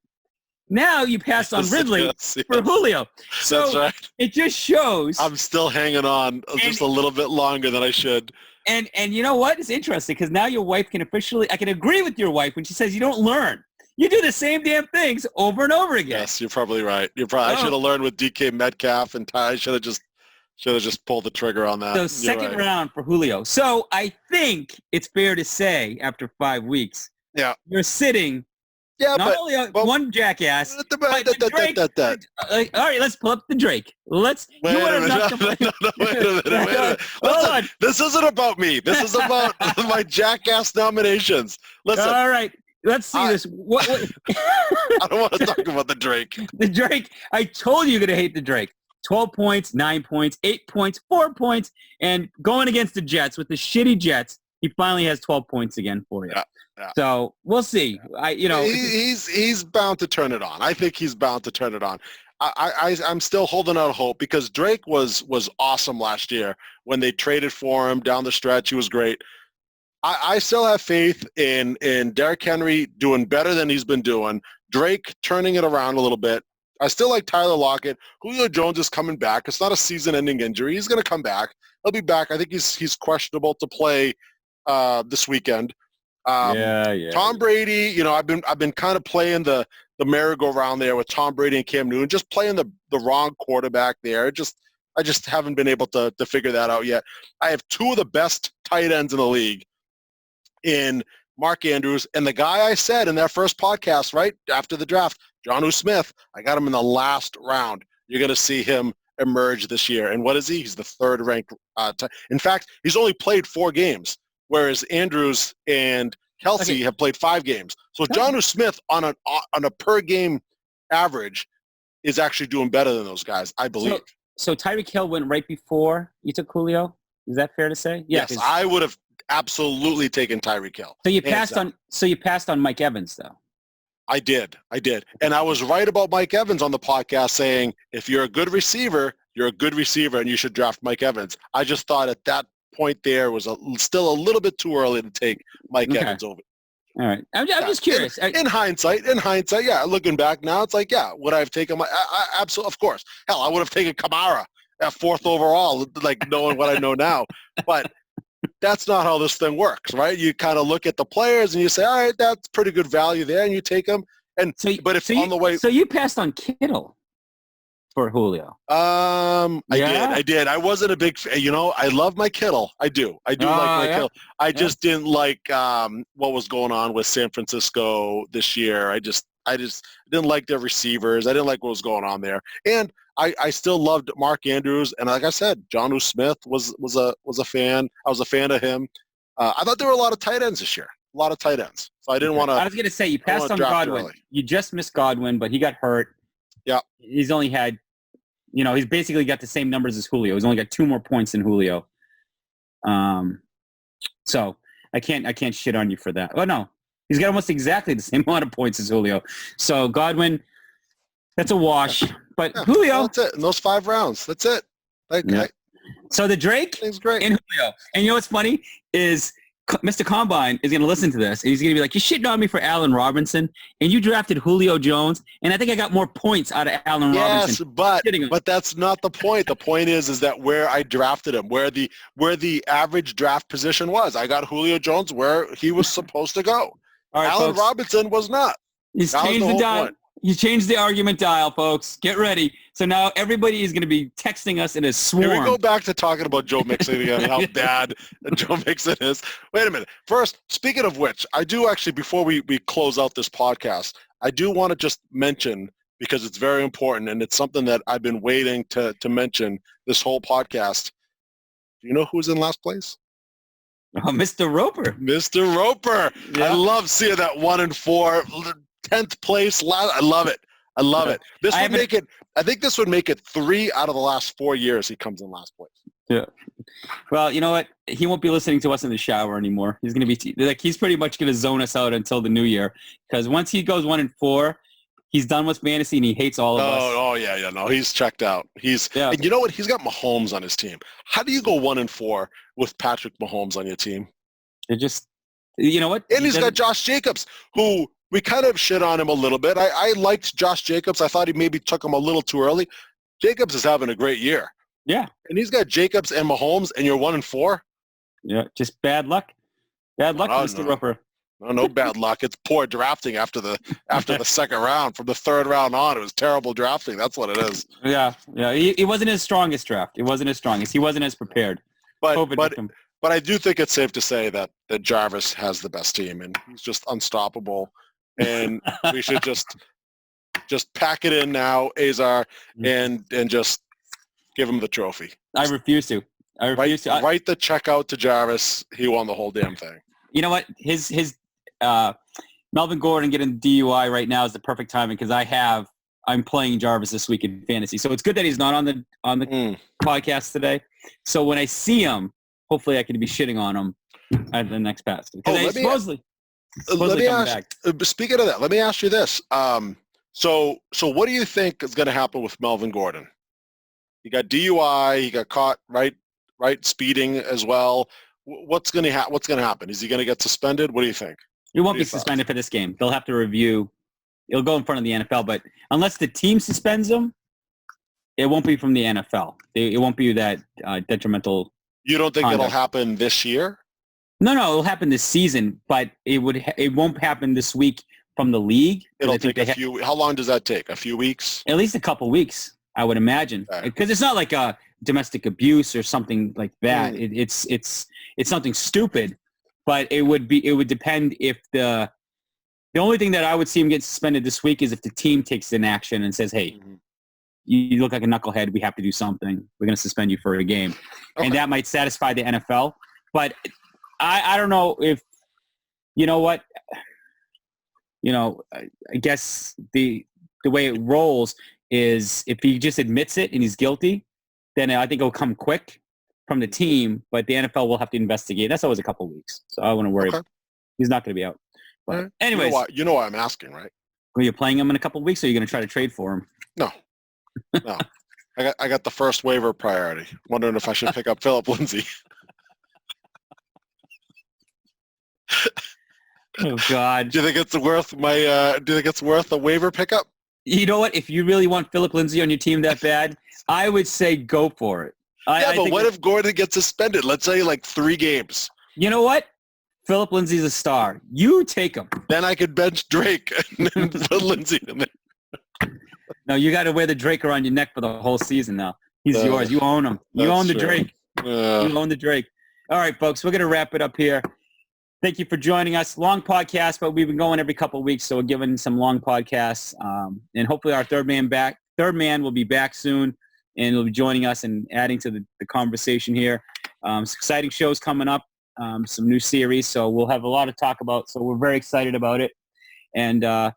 Now you passed on Ridley for Julio. So that's right. It just shows. I'm still hanging on just a little bit longer than I should. And you know what? It's interesting because now your wife can I can agree with your wife when she says you don't learn. You do the same damn things over and over again. Yes, you're probably right. I should have learned with DK Metcalf, and I should have just pulled the trigger on that. So second round for Julio. So I think it's fair to say after 5 weeks, you're sitting Yeah, Not but only but- one jackass, but the Drake. All right, let's pull up the Drake. Let's. Wait You a want to minute. knock No, wait a minute. Hold Listen, on. this isn't about me. This is about my jackass nominations. Listen, All right, let's see this. What I don't want to talk about the Drake. the Drake? I told you you're gonna hate the Drake. 12 points, 9 points, 8 points, 4 points, and going against the Jets with the shitty Jets, he finally has 12 points again for you. Yeah. So we'll see. He's bound to turn it on. I think he's bound to turn it on. I'm still holding out hope because Drake was awesome last year when they traded for him down the stretch. He was great. I still have faith in Derrick Henry doing better than he's been doing. Drake turning it around a little bit. I still like Tyler Lockett. Julio Jones is coming back. It's not a season-ending injury. He's going to come back. He'll be back. I think he's questionable to play this weekend. Tom Brady, I've been kind of playing the merry-go-round there with Tom Brady and Cam Newton, just playing the wrong quarterback there. I just haven't been able to figure that out yet. I have two of the best tight ends in the league in Mark Andrews and the guy I said in that first podcast right after the draft, Jonnu Smith. I got him in the last round. You're going to see him emerge this year. And what is he? He's the third-ranked. In fact, he's only played 4 games, whereas Andrews and Kelsey have played 5 games. So Jonnu Smith on a per-game average is actually doing better than those guys, I believe. So Tyreek Hill went right before you took Julio? Is that fair to say? Yeah, yes, I would have absolutely taken Tyreek Hill. So you passed on Mike Evans, though. I did. And I was right about Mike Evans on the podcast saying, if you're a good receiver, you're a good receiver and you should draft Mike Evans. I just thought at that point there was still a little bit too early to take Mike Evans over. All right. I'm just curious. In hindsight, yeah, looking back now, it's like, yeah, would I have taken absolutely, of course. Hell, I would have taken Kamara at 4th overall, like knowing what I know now. But that's not how this thing works, right? You kind of look at the players and you say, all right, that's pretty good value there, and you take them. So you passed on Kittle for Julio. I did. I wasn't a big fan. I love my Kittle. I do like my Kittle. I just didn't like what was going on with San Francisco this year. I just didn't like their receivers. I didn't like what was going on there. And I still loved Mark Andrews, and like I said, Jonnu Smith was a fan. I was a fan of him. I thought there were a lot of tight ends this year. A lot of tight ends. So I didn't want to. I was going to say you passed on Godwin. You just missed Godwin, but he got hurt. Yeah. He's only had, he's basically got the same numbers as Julio. He's only got 2 more points than Julio. So I can't shit on you for that. Oh no, he's got almost exactly the same amount of points as Julio. So Godwin, that's a wash. But Julio, that's it. In those 5 rounds, that's it. So the Drake thing's great. And Julio. And you know what's funny is Mr. Combine is going to listen to this, and he's going to be like, you're shitting on me for Allen Robinson, and you drafted Julio Jones, and I think I got more points out of Allen Robinson. Yes, but that's not the point. The point is that where I drafted him, where the average draft position was. I got Julio Jones where he was supposed to go. All right, Allen folks, Robinson was not. He's changed the dial. You changed the argument dial, folks. Get ready. So now everybody is going to be texting us in a swarm. Can we go back to talking about Joe Mixon again, how bad Joe Mixon is? Wait a minute. First, speaking of which, I do actually, before we close out this podcast, I do want to just mention, because it's very important, and it's something that I've been waiting to mention this whole podcast. Do you know who's in last place? Oh, Mr. Roper. Mr. Roper. Yeah. I love seeing that 1-4. 10th place. I love it. I love it. This would make it. I think this would make it 3 out of the last 4 years he comes in last place. Yeah. Well, you know what? He won't be listening to us in the shower anymore. He's going to be he's pretty much going to zone us out until the new year, because once he goes 1-4, he's done with fantasy and he hates all of us. Oh yeah. No, he's checked out. And you know what? He's got Mahomes on his team. How do you go 1-4 with Patrick Mahomes on your team? It just, you know what? And he's got Josh Jacobs, who we kind of shit on him a little bit. I liked Josh Jacobs. I thought he maybe took him a little too early. Jacobs is having a great year. Yeah. And he's got Jacobs and Mahomes, and you're 1-4? Yeah, just bad luck. Bad luck, Mr. Roper. No bad luck. It's poor drafting after the second round. From the 3rd round on, it was terrible drafting. That's what it is. Yeah. It wasn't his strongest draft. It wasn't his strongest. He wasn't as prepared. But I do think it's safe to say that Jarvis has the best team, and he's just unstoppable. and we should just pack it in now, Azar, and just give him the trophy. I refuse to. Write the check out to Jarvis. He won the whole damn thing. You know what? His Melvin Gordon getting DUI right now is the perfect timing because I'm playing Jarvis this week in fantasy. So it's good that he's not on the podcast today. So when I see him, hopefully I can be shitting on him at the next pass. Supposedly speaking of that, let me ask you this. So what do you think is going to happen with Melvin Gordon? He got DUI. He got caught right speeding as well. What's going to happen? Is he going to get suspended? What do you think? He won't be suspended for this game. They'll have to review. It'll go in front of the NFL, but unless the team suspends him, it won't be from the NFL. It won't be that detrimental. You don't think it'll happen this year? No, it'll happen this season, but it won't happen this week from the league. It'll take a few. How long does that take? A few weeks? At least a couple weeks, I would imagine, because it's not like a domestic abuse or something like that. It's something stupid, but it would depend if the only thing that I would see him get suspended this week is if the team takes an action and says, hey, you look like a knucklehead. We have to do something. We're going to suspend you for a game. Okay. And that might satisfy the NFL. But I don't know if, you know what, I guess the way it rolls is if he just admits it and he's guilty, then I think it'll come quick from the team, but the NFL will have to investigate. That's always a couple of weeks. So I wouldn't worry. Okay. He's not going to be out. But anyways. You know why I'm asking, right? Are you playing him in a couple of weeks or are you going to try to trade for him? No. I got the first waiver priority. Wondering if I should pick up Philip Lindsay. Oh God! Do you think it's worth a waiver pickup? You know what? If you really want Philip Lindsay on your team that bad, I would say go for it. But what if Gordon gets suspended? Let's say like 3 games. You know what? Philip Lindsay's a star. You take him. Then I could bench Drake and put Lindsay in there. No, you got to wear the Drake around your neck for the whole season now. He's yours. You own him. You own the Drake. You own the Drake. All right, folks, we're going to wrap it up here. Thank you for joining us. Long podcast, but we've been going every couple of weeks, so we're giving some long podcasts. And hopefully our third man will be back soon, and he'll be joining us and adding to the conversation here. Some exciting shows coming up, some new series, so we'll have a lot to talk about. So we're very excited about it. And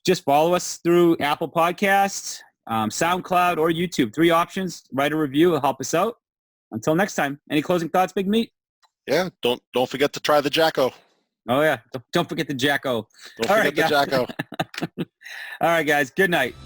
just follow us through Apple Podcasts, SoundCloud, or YouTube. 3 options. Write a review. It'll help us out. Until next time. Any closing thoughts, Big Meat? Yeah, don't forget to try the Jacko. Oh, yeah. Don't forget the Jacko. Don't forget the Jacko. All right, guys. Good night.